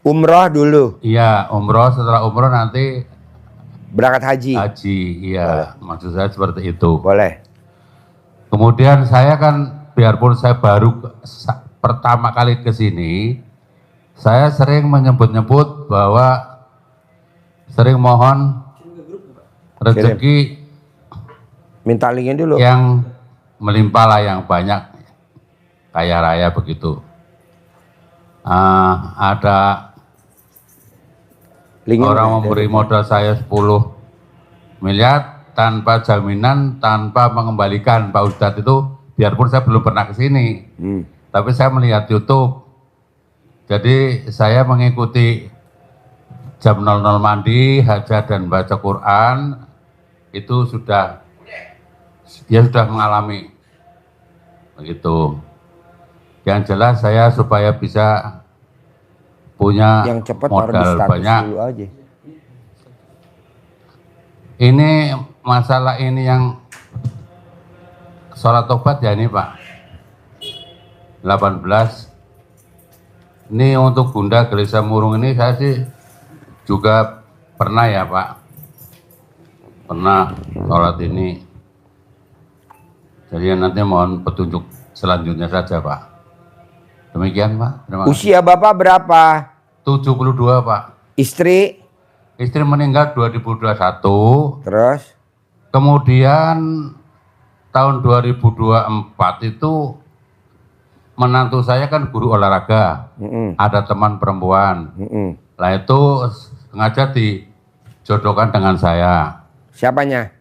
Umroh dulu. Iya, umroh, setelah umroh nanti Berangkat haji. haji. Iya, maksud saya seperti itu. Boleh. Kemudian saya kan, biarpun saya baru pertama kali ke sini, saya sering menyebut-nyebut bahwa sering mohon rezeki Minta linknya dulu. yang melimpah lah, yang banyak, kaya raya begitu. Ada Linknya orang udah memberi modal saya 10 miliar tanpa jaminan, tanpa mengembalikan. Pak Ustadz itu, biarpun saya belum pernah ke sini, tapi saya melihat YouTube. Jadi saya mengikuti jam 00 mandi, hajat dan baca Quran, itu sudah mengalami begitu. Yang jelas saya supaya bisa punya yang cepat modal banyak. dulu aja. Ini masalah ini yang sholat tobat ya ini Pak, 18. Ini untuk Bunda Gelisah Murung ini saya sih juga pernah ya Pak, pernah sholat ini. Jadi nanti mohon petunjuk selanjutnya saja Pak. Demikian Pak. Terima kasih. Usia Bapak berapa? 72 Pak. Istri? Istri meninggal 2021. Terus? Kemudian tahun 2024 itu menantu saya kan guru olahraga. Ada teman perempuan. Lah itu sengaja dijodohkan dengan saya. Siapanya?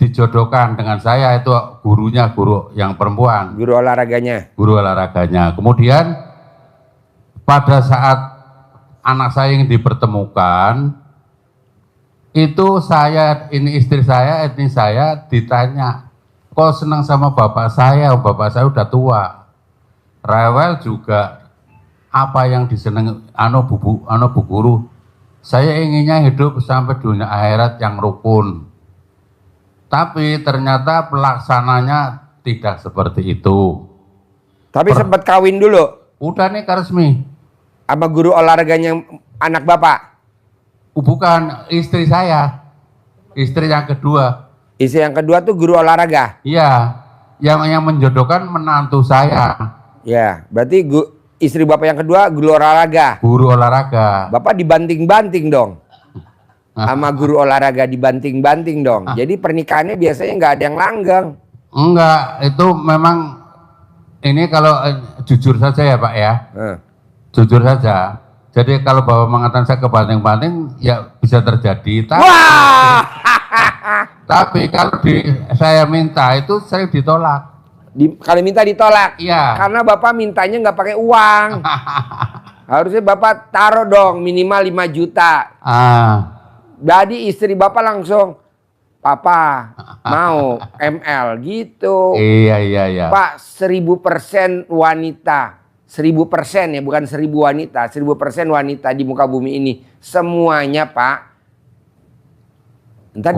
Dijodohkan dengan saya, itu gurunya, guru yang perempuan. Guru olahraganya? Guru olahraganya. Kemudian pada saat anak saya yang dipertemukan, itu ini istri saya ditanya, kok senang sama bapak saya udah tua. Rewel juga, apa yang disenangi bu guru, saya inginnya hidup sampai dunia akhirat yang rukun. Tapi ternyata pelaksananya tidak seperti itu. Tapi sempat kawin dulu? Udah nih resmi. Sama guru olahraganya anak Bapak? Bukan, istri saya. Istri yang kedua. Istri yang kedua tuh guru olahraga? Iya, yang menjodohkan menantu saya. Ya, berarti istri Bapak yang kedua guru olahraga? Guru olahraga. Bapak dibanting-banting dong? Sama guru olahraga dibanting-banting dong. Jadi pernikahannya biasanya nggak ada yang langgeng. Enggak, itu memang ini kalau jujur saja ya Pak ya. Jujur saja. Jadi kalau Bapak mengatakan saya kebanting-banting ya bisa terjadi. Tapi kalau saya minta itu sering ditolak. Kalau minta ditolak? Iya. Karena Bapak mintanya nggak pakai uang. Harusnya Bapak taruh dong minimal 5 juta. Jadi istri Bapak langsung, Papa mau ML gitu. Iya. Pak 1000% wanita. 1000% ya, bukan 1000 wanita. 1000% wanita di muka bumi ini. Semuanya Pak. Ntar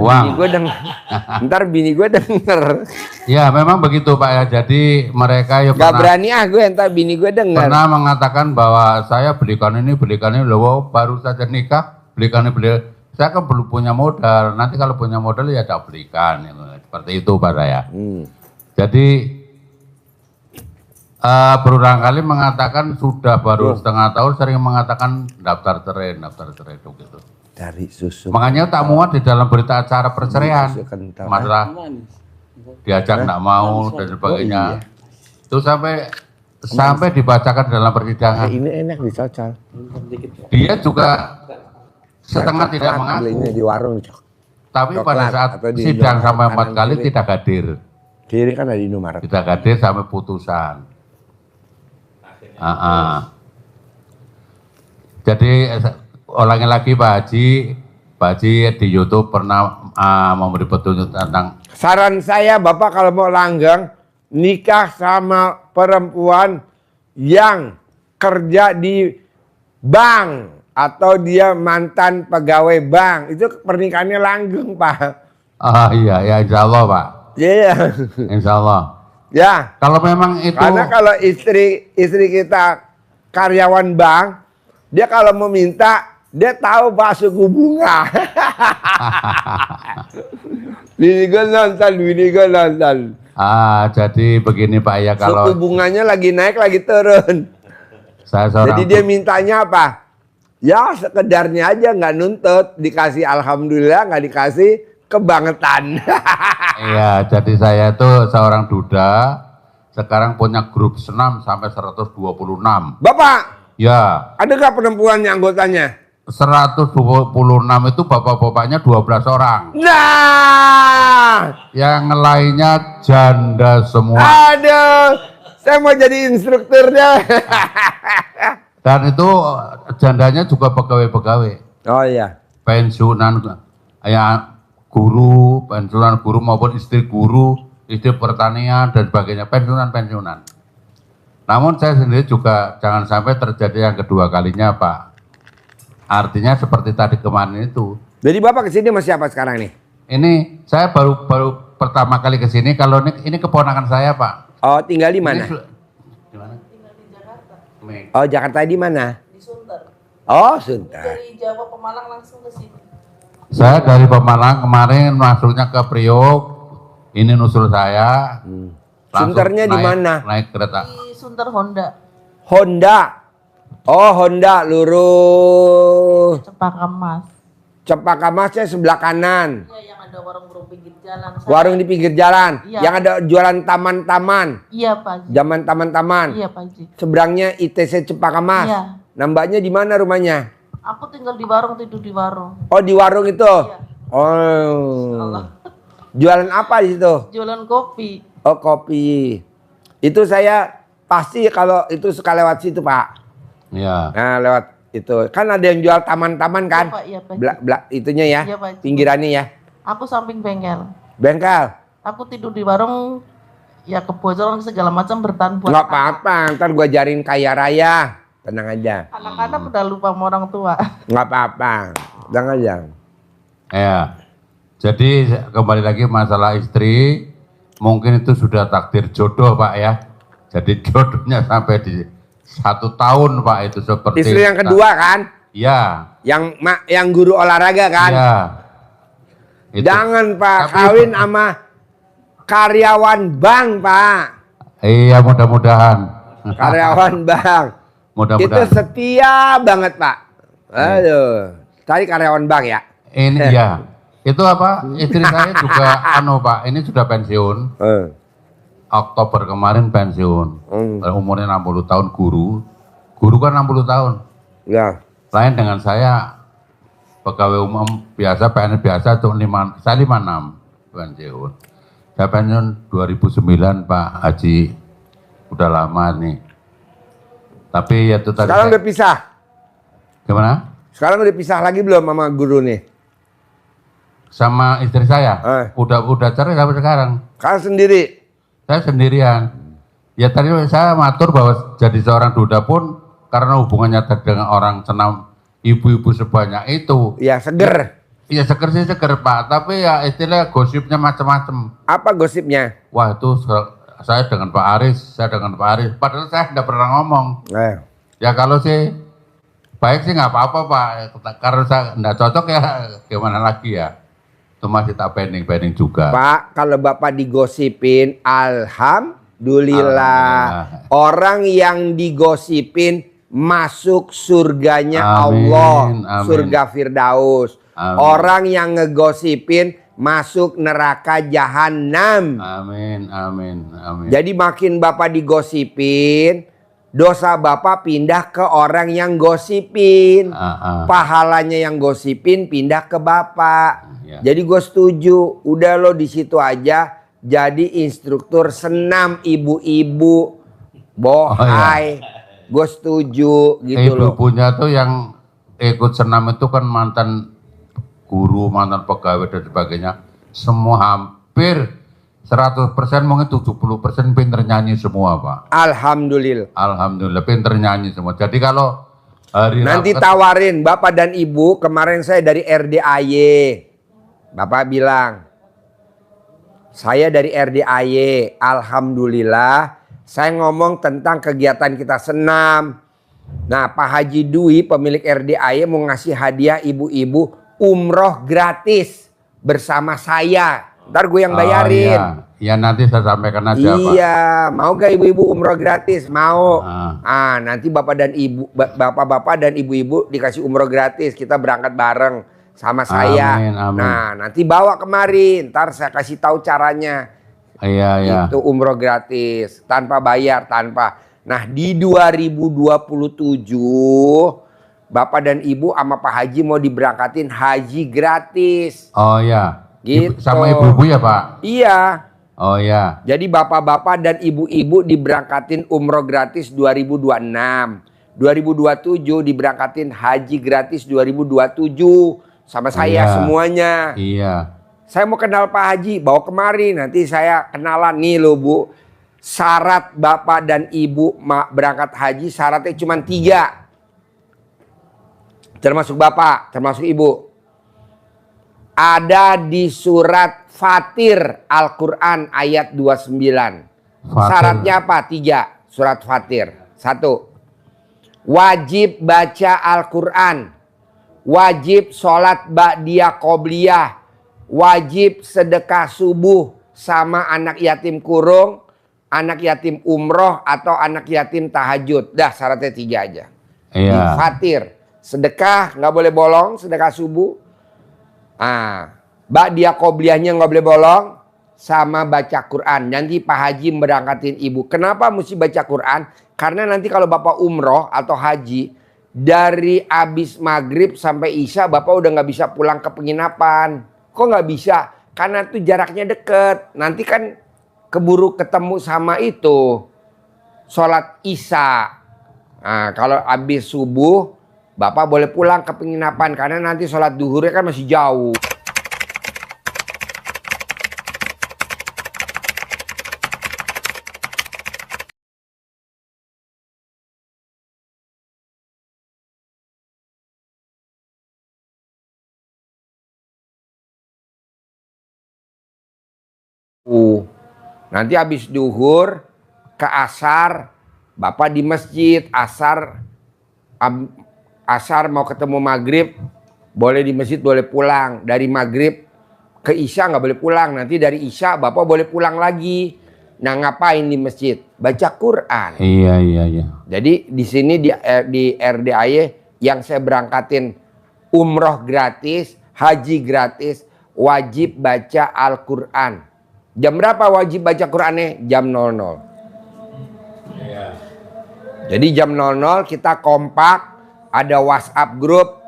bini gue denger. Ya memang begitu Pak ya. Jadi mereka ya gak berani gue, ntar bini gue denger. Pernah mengatakan bahwa saya belikan ini loh, baru saja nikah belikan. Saya kan belum punya modal, nanti kalau punya modal ya tak belikan, seperti itu Pak saya. Jadi berulang kali mengatakan sudah baru setengah tahun sering mengatakan daftar cerai itu gitu. Dari susu. Makanya tak muat di dalam berita acara perceraian, masalah diajak nggak mau dan sebagainya. Itu sampai dibacakan dalam persidangan. Ini enak dicocol. Dia juga setengah tidak mengaku di warung. Tapi pada saat sidang sampai 4 kali tidak hadir. Kiri kan ada di Indomaret. Tidak hadir sampai putusan. Jadi ulangi lagi Pak Haji di YouTube pernah memberi petunjuk tentang. Saran saya Bapak kalau mau langgeng, nikah sama perempuan yang kerja di bank. Atau dia mantan pegawai bank, itu pernikahannya langgeng Pak. Iya insya Allah Pak. Iya. Insya Allah. Ya. Kalau memang itu. Karena kalau istri kita karyawan bank, Dia kalau mau minta, dia tahu Pak suku bunga. Bini gue nonton. Jadi begini Pak ya, kalau Suku bunganya lagi naik, lagi turun. saya seorang Jadi dia mintanya apa? Ya sekedarnya aja, nggak nuntut. Dikasih alhamdulillah, nggak dikasih kebangetan. Iya, jadi saya itu seorang duda, sekarang punya grup senam sampai 126. Bapak, Ya, ada nggak perempuannya anggotanya? 126 itu bapak-bapaknya 12 orang. Nah, Yang lainnya janda semua. aduh, saya mau jadi instrukturnya. Dan itu jandanya juga pegawai-pegawai. Oh iya. Pensiunan ya guru, pensiunan guru maupun istri guru, istri pertanian dan sebagainya, pensiunan-pensiunan. Namun saya sendiri juga jangan sampai terjadi yang kedua kalinya Pak. Artinya seperti tadi kemarin itu. Jadi Bapak kesini sama siapa sekarang nih? Ini saya baru pertama kali ke sini. Kalau ini keponakan saya Pak. Oh, tinggal di mana? Di mana? Tinggal di Jakarta, Oh, Jakarta di mana? di Sunter. Oh, Sunter. Dari Jawa Pemalang langsung ke sini. Saya dari Pemalang kemarin masuknya ke Priok. Ini nusul saya. Langsung Sunternya di mana? Naik kereta. Di Sunter Honda, Honda. Oh, Honda lurus. Cempaka Mas. Cempaka Masnya sebelah kanan. Ya, yang ada warung-warung pinggir jalan. Warung di pinggir jalan. Iya. Yang ada jualan taman-taman. Iya Pak Haji. Zaman taman-taman. Iya Pak Haji. Seberangnya ITC Cempaka Mas. Iya. Nambahnya di mana rumahnya? Aku tinggal di warung, tidur di warung. Oh, di warung itu. Iya. Oh. Allah. Jualan apa di situ? Jualan kopi. Oh, kopi. Itu saya pasti kalau itu suka lewat situ, Pak. Ya. Nah, lewat itu. Kan ada yang jual taman-taman kan? Iya, Pak. Iya, Pak. Itunya ya. Iya, Pak. Pinggirannya ya. Aku samping bengkel. Bengkel. Aku tidur di warung. Ya kebocoran segala macam bertahan buat Nggak apa-apa, ntar gua jarin kaya raya. Tenang aja. anak-anak udah lupa sama orang tua. Nggak apa-apa. Tenang aja. Ya. Jadi kembali lagi masalah istri, mungkin itu sudah takdir jodoh Pak ya. Jadi jodohnya sampai di 1 tahun Pak itu seperti. Istri yang kedua kan? Iya. Yang guru olahraga kan? Iya. Itu. Jangan Pak, Tapi- kawin sama karyawan bank Pak. Iya mudah-mudahan. Karyawan bank. Itu Mudah-mudahan. setia banget Pak. Aduh. Tadi karyawan bank ya? Ini ya. Itu apa? Istri saya juga Pak, ini sudah pensiun. Oktober kemarin pensiun. Umurnya 60 tahun guru. Guru kan 60 tahun. Ya. Lain dengan saya pegawai umum biasa, PNS biasa itu saya 56 pensiun. Saya pensiun 2009 Pak Haji. Udah lama nih. Tapi ya itu tadi. Sekarang udah pisah. Gimana? Sekarang udah pisah lagi belum sama guru nih? Sama istri saya. Udah cerai sampai sekarang. Kalian sendiri? Saya sendirian. Ya tadi saya matur bahwa jadi seorang duda pun karena hubungannya dengan orang senam ibu-ibu sebanyak itu. Ya seger. Iya seger sih seger Pak, tapi ya istilah gosipnya macam-macam. Apa gosipnya? Wah itu saya dengan Pak Aris, padahal saya tidak pernah ngomong. Ya kalau sih baik sih nggak apa-apa Pak, karena saya nggak cocok ya gimana lagi ya. Itu masih tak pending juga. Pak, kalau Bapak digosipin, alhamdulillah. Alhamdulillah. Orang yang digosipin masuk surganya Amin, Allah, amin. surga Firdaus. Amin. Orang yang ngegosipin masuk neraka jahanam. Amin, amin, amin. Jadi makin Bapak digosipin, dosa Bapak pindah ke orang yang gosipin. Pahalanya yang gosipin pindah ke Bapak. Ya. Jadi gue setuju, udah lo di situ aja jadi instruktur senam ibu-ibu. Bohai. Gue setuju gitu loh. Ibu-ibunya tuh yang ikut senam itu kan mantan guru, mantan pegawai dan sebagainya. Semua hampir 100%, mungkin 70% pinter nyanyi semua Pak. Alhamdulillah. Alhamdulillah pinter nyanyi semua. Jadi kalau hari Nanti rapat- tawarin Bapak dan Ibu, kemarin saya dari RDAY. Bapak bilang, saya dari RDAY. Alhamdulillah, saya ngomong tentang kegiatan kita senam. Nah, Pak Haji Dwi pemilik RDAY mau ngasih hadiah ibu-ibu umroh gratis bersama saya. Ntar gue yang bayarin. Iya. Ya nanti saya sampaikan aja Pak. Iya, mau gak ibu-ibu umroh gratis? Mau. Ah. Nanti bapak-bapak dan ibu-ibu dikasih umroh gratis. Kita berangkat bareng sama saya. Amin, amin. Nah, nanti bawa kemarin. Ntar saya kasih tahu caranya. Iya. Itu umroh gratis, tanpa bayar, tanpa. Nah, di 2027 Bapak dan Ibu sama Pak Haji mau diberangkatin haji gratis. Oh ya. Gitu. Sama ibu-ibu ya Pak? Iya. Oh ya. Jadi bapak-bapak dan ibu-ibu diberangkatin umroh gratis 2026. 2027 diberangkatin haji gratis 2027 sama saya semuanya. Iya. Saya mau kenal Pak Haji, bawa kemari, nanti saya kenalan nih loh Bu. Syarat bapak dan ibu berangkat haji syaratnya cuma 3. Termasuk bapak, termasuk ibu. Ada di surat Fatir Al-Quran ayat 29. Syaratnya apa? 3. Surat Fatir. 1. Wajib baca Al-Quran. Wajib sholat ba'diyah qobliyah. Wajib sedekah subuh sama anak yatim kurung, anak yatim umroh, atau anak yatim tahajud. Dah syaratnya 3 aja. Iya. Di Fatir. Sedekah nggak boleh bolong, sedekah subuh. Ba'diyah qobliyahnya nggak boleh bolong, sama baca Quran. Nanti Pak Haji berangkatin ibu. Kenapa mesti baca Quran? Karena nanti kalau Bapak umroh atau haji, dari abis maghrib sampai isya Bapak udah nggak bisa pulang ke penginapan. Kok nggak bisa? Karena itu jaraknya deket. Nanti kan keburu ketemu sama itu sholat isya. Nah, kalau abis subuh Bapak boleh pulang ke penginapan karena nanti sholat duhurnya kan masih jauh. Nanti habis duhur ke asar, Bapak di masjid, asar mau ketemu maghrib, boleh di masjid, boleh pulang. Dari maghrib ke isya nggak boleh pulang. Nanti dari isya Bapak boleh pulang lagi. Nah, ngapain di masjid? Baca Quran. Iya. Jadi di sini di RDAY yang saya berangkatin umroh gratis, haji gratis, wajib baca Al-Quran. Jam berapa wajib baca Qurannya? Jam 00. Iya. Jadi jam 00 kita kompak, ada WhatsApp grup.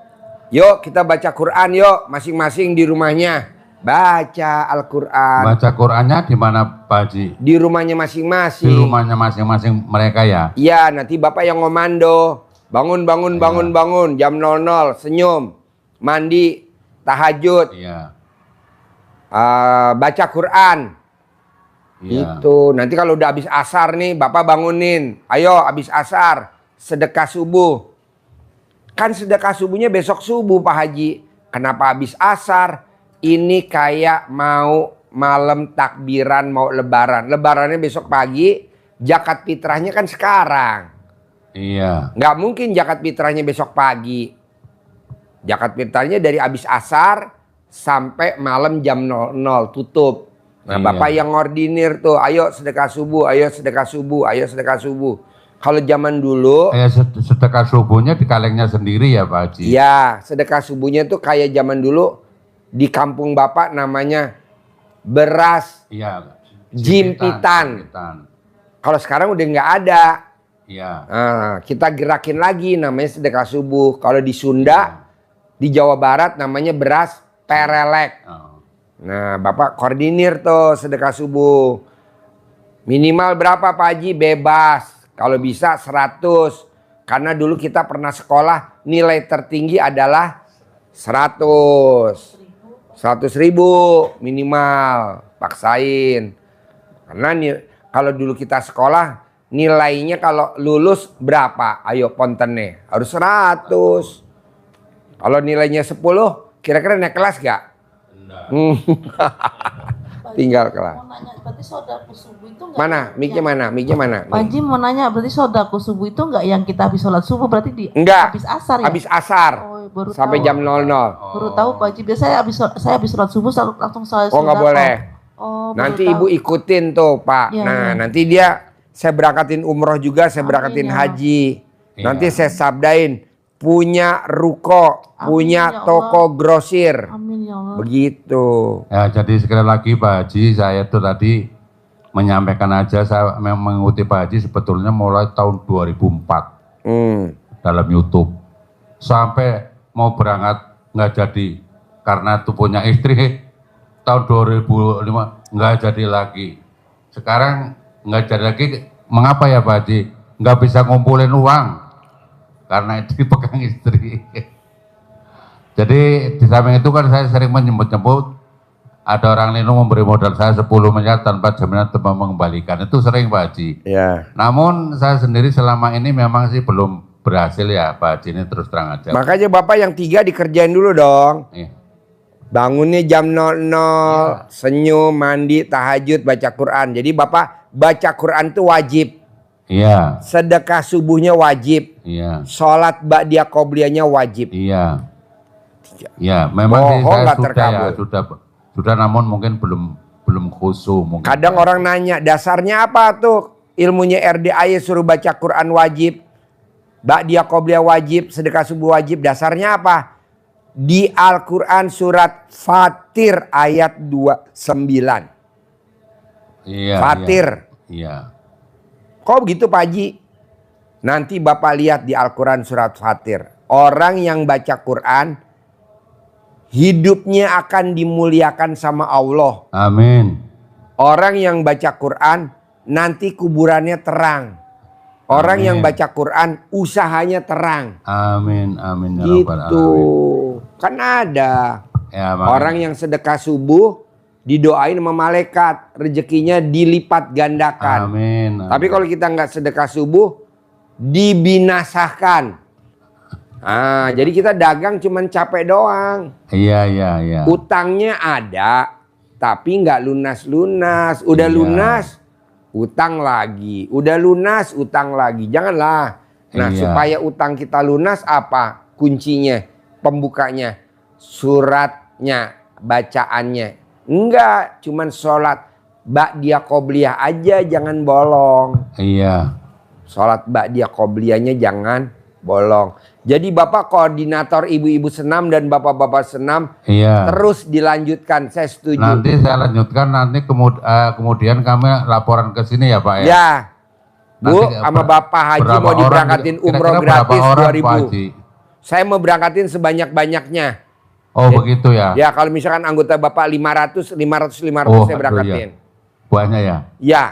Yuk kita baca Quran yuk, masing-masing di rumahnya. Baca Al-Quran. Baca Qurannya di mana Pak Haji? Di rumahnya masing-masing. Di rumahnya masing-masing mereka ya? Iya, nanti Bapak yang ngomando. Bangun. Jam 00, senyum. Mandi, tahajud. Iya. Baca Quran. Iya. Itu nanti kalau udah habis asar nih Bapak bangunin, ayo habis asar sedekah subuh. Kan sedekah subuhnya besok subuh Pak Haji. Kenapa habis asar? Ini kayak mau malam takbiran, mau lebaran. Lebarannya besok pagi, zakat fitrahnya kan sekarang. Iya. Nggak mungkin zakat fitrahnya besok pagi. Zakat fitrahnya dari habis asar sampai malam jam 00 tutup. Nah, iya. Bapak yang ngordinir tuh, ayo sedekah subuh, ayo sedekah subuh, ayo sedekah subuh. Kalau zaman dulu, Sedekah subuhnya di kalengnya sendiri ya Pak Haji? ya sedekah subuhnya tuh kayak zaman dulu di kampung Bapak namanya beras jimpitan. Kalau sekarang udah nggak ada. Iya. Nah, kita gerakin lagi namanya sedekah subuh. Kalau di Sunda, di Jawa Barat namanya beras perelek. Nah, Bapak koordinir tuh sedekah subuh. Minimal berapa Pak Haji? Bebas. Kalau bisa 100. Karena dulu kita pernah sekolah nilai tertinggi adalah 100. 100.000 minimal. Paksain. Karena kalau dulu kita sekolah nilainya kalau lulus berapa? Ayo pontennya. Harus 100. Kalau nilainya 10, kira-kira naik kelas gak? Pak tinggal kelas. Mau nanya, berarti sodaku subuh itu enggak? Mana? Mic-nya mana? Mic-nya mana? Pak Haji mau nanya, berarti sodaku subuh itu enggak yang kita habis sholat subuh, berarti di Enggak. habis asar ya? Habis asar. Oh, baru Sampai tahu. jam 00. Baru tahu Pak Haji. Biasanya saya habis sholat subuh langsung saya Oh, nggak sodako. boleh. Oh, baru Nanti tahu. ibu ikutin tuh Pak. Iya, Nah iya. nanti saya berangkatin umroh juga, saya Amin, berangkatin ya Allah. haji. Iya. Nanti saya sabdain punya ruko, Amin, punya ya Allah. toko grosir. Amin ya Allah. Begitu. Ya, jadi sekali lagi Pak Haji, saya tuh tadi menyampaikan aja, saya memang mengikuti Pak Haji sebetulnya mulai tahun 2004 dalam YouTube. Sampai mau berangkat nggak jadi, karena tuh punya istri, tahun 2005 nggak jadi lagi. Sekarang nggak jadi lagi, mengapa ya Pak Haji? Nggak bisa ngumpulin uang, karena itu dipegang istri. Jadi di samping itu kan saya sering menyebut-nyebut, ada orang Lino memberi modal saya 10 miliar tanpa jaminan untuk mengembalikan. Itu sering Pak Haji. Ya. Namun saya sendiri selama ini memang sih belum berhasil ya Pak Haji, ini terus terang aja. Makanya Bapak yang 3 dikerjain dulu dong. Iya. Bangunnya jam 00, senyum, mandi, tahajud, baca Quran. Jadi Bapak baca Quran itu wajib. Iya, Sedekah subuhnya wajib. iya, Sholat ba'diyah qobliyahnya wajib. iya. Ya, memang sih Bohong saya nggak sudah ya, terkabul. sudah namun mungkin belum khusyuk mungkin. Kadang orang nanya, dasarnya apa tuh? Ilmunya RDAY suruh baca Quran wajib, ba'diyah qobliyah wajib, sedekah subuh wajib. Dasarnya apa? Di Al-Quran surat Fatir ayat 29. Iya, Fatir. Iya. Kok begitu Pak Haji? Nanti Bapak lihat di Al-Quran surat Fatir. Orang yang baca Quran, hidupnya akan dimuliakan sama Allah. Amin. Orang yang baca Quran, nanti kuburannya terang. Orang Amin. yang baca Quran, usahanya terang. Amin, amin ya rabbal Gitu. alamin. Kan ada. Ya, makanya. Orang yang sedekah subuh, didoain sama malaikat. Rezekinya dilipat gandakan. Amin. Tapi kalau kita nggak sedekah subuh, dibinasakan. Ah, jadi kita dagang cuman capek doang. Iya, iya, iya. Utangnya ada, tapi nggak lunas-lunas. Udah Iya. lunas, utang lagi. Udah lunas, utang lagi. Janganlah. Nah, Iya. supaya utang kita lunas apa? Kuncinya, pembukanya, suratnya, bacaannya. Enggak, cuman sholat ba'diyah qobliyah aja, jangan bolong. Iya. Sholat ba'diyah qobliyahnya jangan bolong. Jadi Bapak koordinator ibu-ibu senam dan bapak-bapak senam Iya. terus dilanjutkan. Saya setuju. Nanti saya lanjutkan, nanti kemudian kami laporan ke sini ya Pak ya. Ya. Bu, Nanti sama Bapak Haji berapa mau orang, diberangkatin kira-kira umroh berapa gratis orang, 2000. Pak Haji? Saya mau berangkatin sebanyak-banyaknya. Oh begitu ya. Ya, kalau misalkan anggota Bapak 500 Oh, saya aduh, berangkatin. Banyak ya. Ya. Ya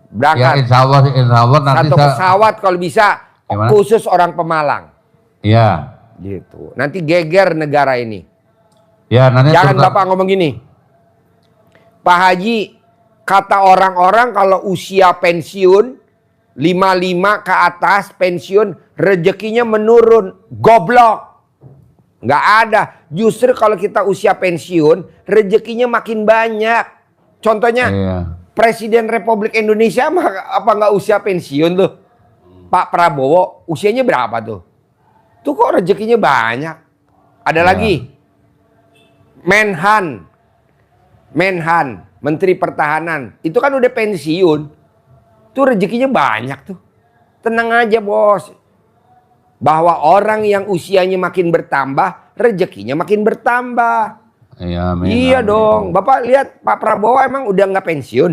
Berangkat. insya Allah nanti Satu pesawat kalau bisa Gimana? khusus orang Pemalang. Iya. Gitu. Nanti geger negara ini. Ya nanti Jangan terutama- Bapak ngomong gini. Pak Haji, kata orang-orang kalau usia pensiun 55 ke atas pensiun rezekinya menurun. Goblok. Nggak ada. Justru kalau kita usia pensiun rezekinya makin banyak. Contohnya Iya. Presiden Republik Indonesia apa nggak usia pensiun tuh? Pak Prabowo usianya berapa tuh? Tuh kok rezekinya banyak. Ada Iya. lagi. Menhan, Menteri Pertahanan. Itu kan udah pensiun. Tuh rezekinya banyak tuh. Tenang aja bos. Bahwa orang yang usianya makin bertambah, rezekinya makin bertambah. Iya, amin, Iya amin. dong. Bapak lihat Pak Prabowo emang udah nggak pensiun.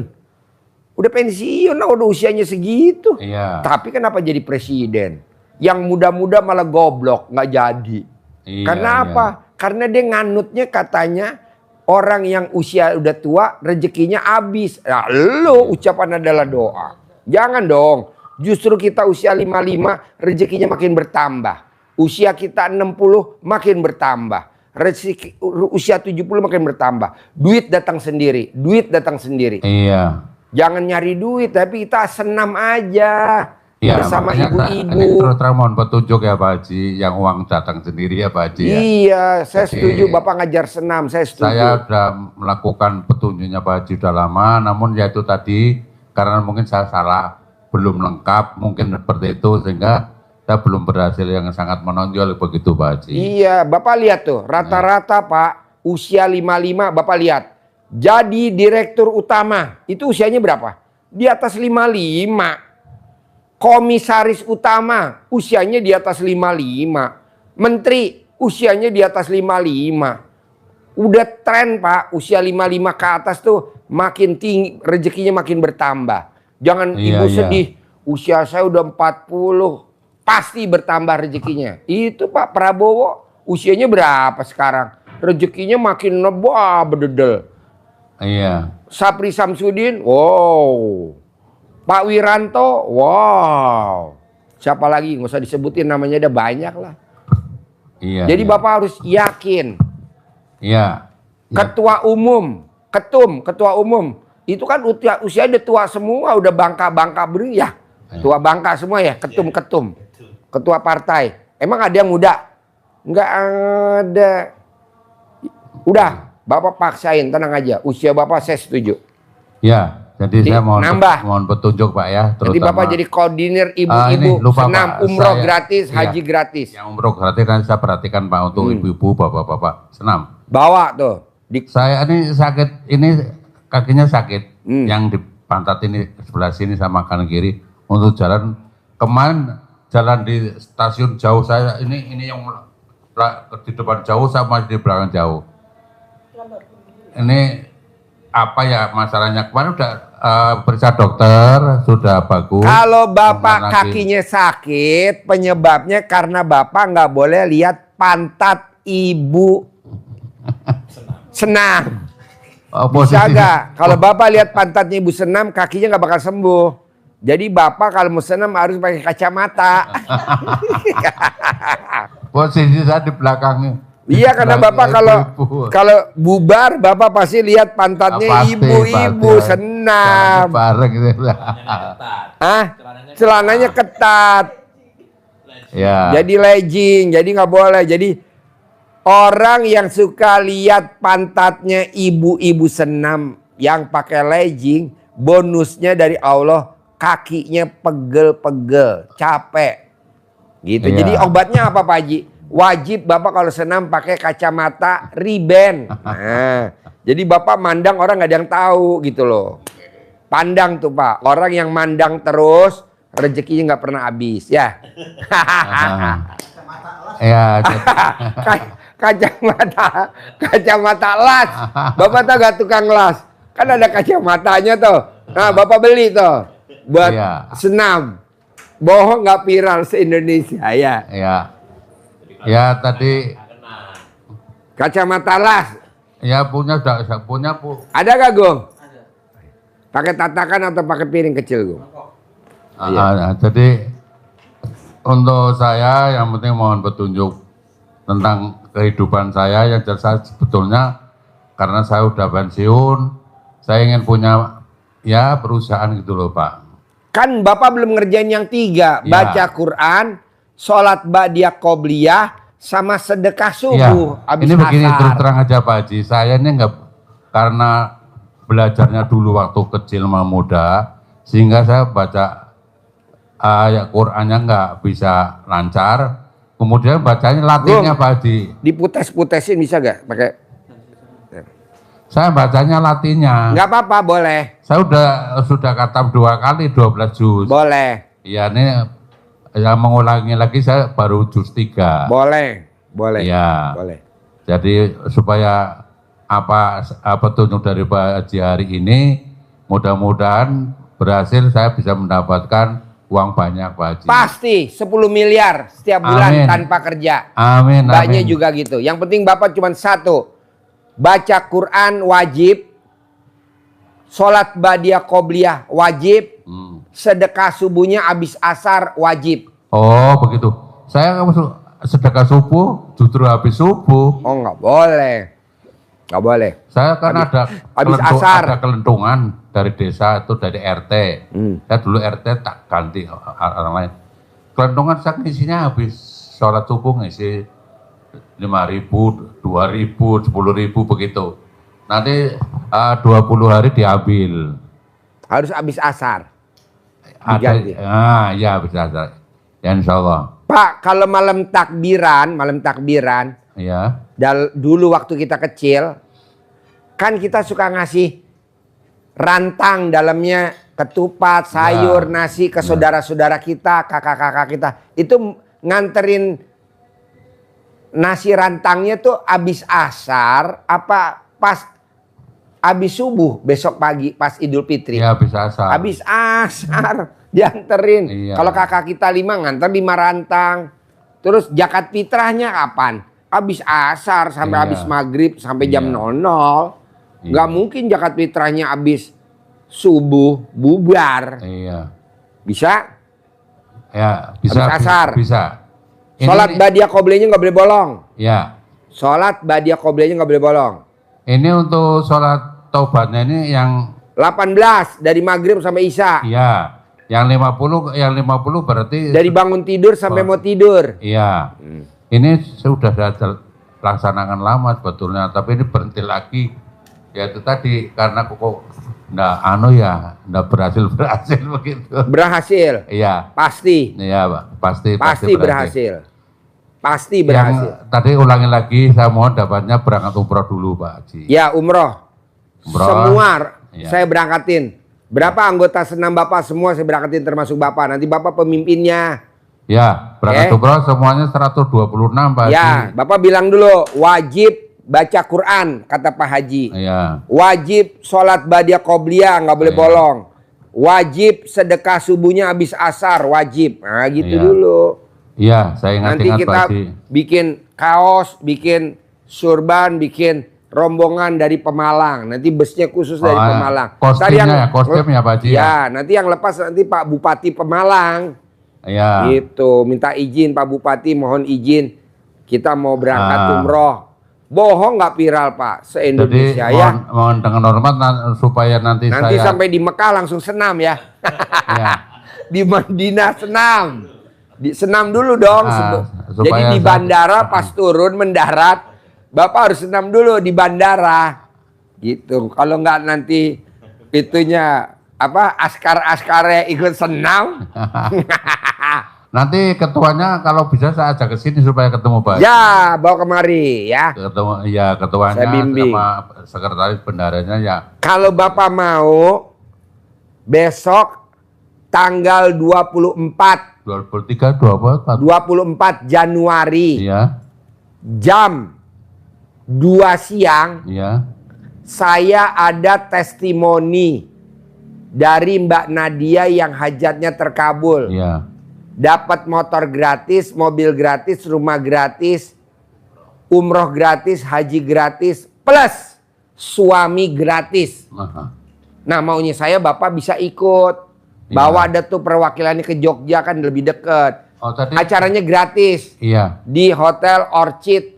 Udah pensiun lah, udah usianya segitu. Iya. Tapi kenapa jadi presiden? Yang muda-muda malah goblok, nggak jadi. Iya, Karena iya. apa? Karena dia nganutnya katanya orang yang usia udah tua rezekinya habis. Nah, lo ucapan adalah doa. Jangan dong. Justru kita usia 55 rezekinya makin bertambah. Usia kita 60 makin bertambah. Rezeki usia 70 makin bertambah. Duit datang sendiri, duit datang sendiri. Iya. Jangan nyari duit, tapi kita senam aja. Ya, bersama makanya ibu-ibu. ini terus terang mohon petunjuk ya Pak Haji, yang uang datang sendiri ya Pak Haji ya. Iya, saya Jadi, setuju Bapak ngajar senam, saya setuju. Saya sudah melakukan petunjuknya Pak Haji sudah lama, namun ya itu tadi karena mungkin saya salah, belum lengkap, mungkin seperti itu sehingga saya belum berhasil yang sangat menonjol begitu Pak Haji. Iya, Bapak lihat tuh, rata-rata Pak, usia 55 Bapak lihat. Jadi direktur utama, itu usianya berapa? Di atas 55. Komisaris utama, usianya di atas 55. Menteri, usianya di atas 55. Udah tren Pak, usia 55 ke atas tuh makin tinggi, rezekinya makin bertambah. Jangan Iya, ibu iya. sedih, usia saya udah 40, pasti bertambah rezekinya. Itu Pak Prabowo, usianya berapa sekarang? Rezekinya makin nebah bededel. Iya. Sapri Samsudin, wow. Pak Wiranto, wow. Siapa lagi? Nggak usah disebutin namanya, ada banyak lah. Iya. Jadi iya. Bapak harus yakin. Iya. Ya. Ketua umum, ketua umum. Itu kan usia udah tua semua, udah bangka-bangka beri ya. Tua bangka semua ya, ketum-ketum. Ketua partai. Emang ada yang muda? Nggak ada. Udah, Bapak paksain, tenang aja. Usia Bapak saya setuju. Ya. Jadi Jadi, saya nambah. mohon petunjuk Pak ya. Jadi Bapak jadi koordinir ini ibu-ibu, lupa, senam, Pak. umroh Saya- gratis, iya. haji gratis. Yang umroh gratis nanti saya perhatikan Pak untuk ibu-ibu, bapak-bapak senam. Bawa tuh. Saya ini sakit, ini kakinya sakit, Hmm. yang di pantat ini sebelah sini sama kanan kiri untuk jalan. Kemarin jalan di stasiun jauh saya ini yang di depan jauh sama di belakang jauh. Ini apa ya masalahnya? Kemarin udah periksa dokter, sudah bagus. Kalau Bapak Kemudian lagi- kakinya sakit, penyebabnya karena Bapak nggak boleh lihat pantat ibu senam. Bisa nggak? Kalau Bapak lihat pantatnya ibu senam, kakinya nggak bakal sembuh. Jadi Bapak kalau mau senam harus pakai kacamata. Posisi saya di belakangnya. Iya, karena Bapak Ibu-ibu. kalau bubar Bapak pasti lihat pantatnya Pasti, ibu-ibu pasti. senam. Bareng gitu. Ah, celananya ketat. Ya. Jadi legging, jadi nggak boleh. Jadi orang yang suka lihat pantatnya ibu-ibu senam yang pakai legging, bonusnya dari Allah kakinya pegel-pegel, capek. Gitu. Iya. Jadi obatnya apa Pak Haji? Wajib Bapak kalau senam pakai kacamata Ray-Ban. Nah, jadi Bapak mandang orang nggak ada yang tahu gitu loh. Pandang tuh Pak, orang yang mandang terus rezekinya nggak pernah habis ya. Ya. Kacamata las. Bapak tahu gak tukang las? Kan ada kacamatanya tuh. Nah Bapak beli tuh buat Iya. senam. Bohong nggak viral se-Indonesia ya. Ya. Ya tadi Kacamata las. ya punya Bu. Ada gak Gong? Pakai tatakan atau pakai piring kecil Gong? Jadi untuk saya yang penting mohon petunjuk tentang kehidupan saya yang jelas sebetulnya karena saya udah pensiun, saya ingin punya ya perusahaan gitu loh Pak. Kan Bapak belum ngerjain yang 3. Ya. Baca Quran, sholat ba'diyah qobliyah, sama sedekah subuh. Habis Ini begini asar. terus terang aja Pak Haji, saya ini enggak karena belajarnya dulu waktu kecil sama muda, sehingga saya baca ayat Qurannya nggak bisa lancar. Kemudian bacanya Latinnya Pak Haji. Diputes-putesin bisa gak? Pakai. Saya bacanya Latinnya. Nggak apa-apa, boleh. Saya sudah khatam 2 kali 12 juz. Boleh. Iya ini ya mengulangi lagi saya baru juz 3. Boleh. Boleh. Iya. Boleh. Jadi supaya apa petunjuk dari Pak Haji hari ini mudah-mudahan berhasil saya bisa mendapatkan uang banyak Pak Haji. Pasti 10 miliar setiap bulan Amin. tanpa kerja. Amin. Mbaknya Amin. juga gitu. Yang penting Bapak cuma satu. Baca Quran wajib. Sholat ba'diyah qobliyah wajib. Sedekah subuhnya habis asar wajib. Oh begitu. Saya sedekah subuh justru habis subuh. Oh nggak boleh. Nggak boleh. Saya kan habis asar. ada kelentungan dari desa itu dari RT. Saya dulu RT tak ganti orang lain. Kelentungan saya isinya habis sholat subuh ngisi 5.000, 2.000, 10.000 begitu. Nanti 20 hari diambil. Harus habis asar. Ada, Diganti. ya habis asar. Ya insya Allah. Pak, kalau malam takbiran, Ya. dulu waktu kita kecil, kan kita suka ngasih rantang dalamnya ketupat, sayur, nasi ke saudara-saudara kita, kakak-kakak kita. Itu nganterin nasi rantangnya tuh abis asar, apa pas abis subuh besok pagi pas Idul Fitri? Ya habis asar. Abis asar dianterin. Iya. Kalau kakak kita 5 nganter 5 rantang. Terus zakat fitrahnya kapan? Abis asar sampai Iya. abis maghrib sampai jam Iya. 00. Iya. Nggak mungkin zakat fitrahnya abis subuh bubar. Iya. Bisa? Ya bisa. Habis asar. Bisa. Sholat badiah qobliyahnya nggak boleh bolong. Ya. Sholat badiah qobliyahnya nggak boleh bolong. Ini untuk sholat taubatnya ini yang 18 dari maghrib sampai isya. iya, yang 50 berarti Dari bangun tidur sampai mau tidur. iya. Ini sudah saya laksanakan lama sebetulnya, tapi ini berhenti lagi. Ya itu tadi karena kok ndak berhasil begitu. Berhasil. Iya. Pasti. Iya, Pak. Pasti berhasil. Pasti Yang berhasil. tadi ulangi lagi, saya mohon dapatnya berangkat umroh dulu, Pak Haji. Ya umroh. Umroh. Semua Iya. saya berangkatin. Berapa anggota senam Bapak semua saya berangkatin termasuk Bapak. Nanti Bapak pemimpinnya. Ya, berangkat umroh semuanya 126, Pak Haji. Ya, Bapak bilang dulu wajib baca Quran kata Pak Haji. Iya. Wajib sholat badiah qobliyah nggak boleh Iya. bolong. Wajib sedekah subuhnya habis asar wajib. Nah gitu Iya. dulu. Iya, saya Nanti ingat-ingat, Pak kita Haji. bikin kaos, bikin surban, bikin rombongan dari Pemalang. Nanti busnya khusus dari Pemalang. Kostumnya kostumnya Pak Haji. Ya, nanti yang lepas nanti Pak Bupati Pemalang. Iya. Gitu, minta izin Pak Bupati, mohon izin. Kita mau berangkat umroh. Bohong nggak viral Pak, se-Indonesia Jadi ya. mohon dengan hormat supaya nanti saya Sampai di Mekah langsung senam ya. ya, Di Madinah senam. Senam dulu dong. Jadi supaya di bandara pas turun mendarat, Bapak harus senam dulu di bandara. Gitu. Kalau nggak nanti itunya apa askar-askarnya ikut senam. nanti ketuanya kalau bisa saya ajak ke sini supaya ketemu Pak. Ya, bawa kemari ya. Ketemu ya ketuanya Saya bimbing. sama sekretaris bendaranya ya. Kalau Bapak mau besok tanggal 24 23 24. 24 Januari Iya. jam 2 siang Iya. saya ada testimoni dari Mbak Nadia yang hajatnya terkabul. Iya. Dapat motor gratis, mobil gratis, rumah gratis, umroh gratis, haji gratis, plus suami gratis. Aha. Nah maunya saya Bapak bisa ikut. Bawa ada tuh perwakilannya ke Jogja kan lebih deket. Oh tadi. Acaranya gratis. Iya. Di Hotel Orchid,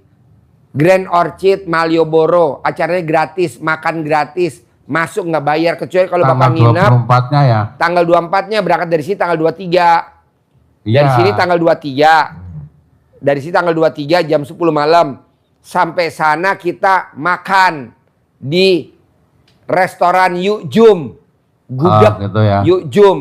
Grand Orchid Malioboro. Acaranya gratis, makan gratis. Masuk nggak bayar kecuali kalau Bapak nginep. 24-nya ya. Tanggal 24-nya berangkat dari sini tanggal 23. Iya. Dari sini tanggal 23. Dari sini tanggal 23 jam 10 malam. Sampai sana kita makan di restoran Yuk Jum. Gudeg gitu ya. Yuk Jum.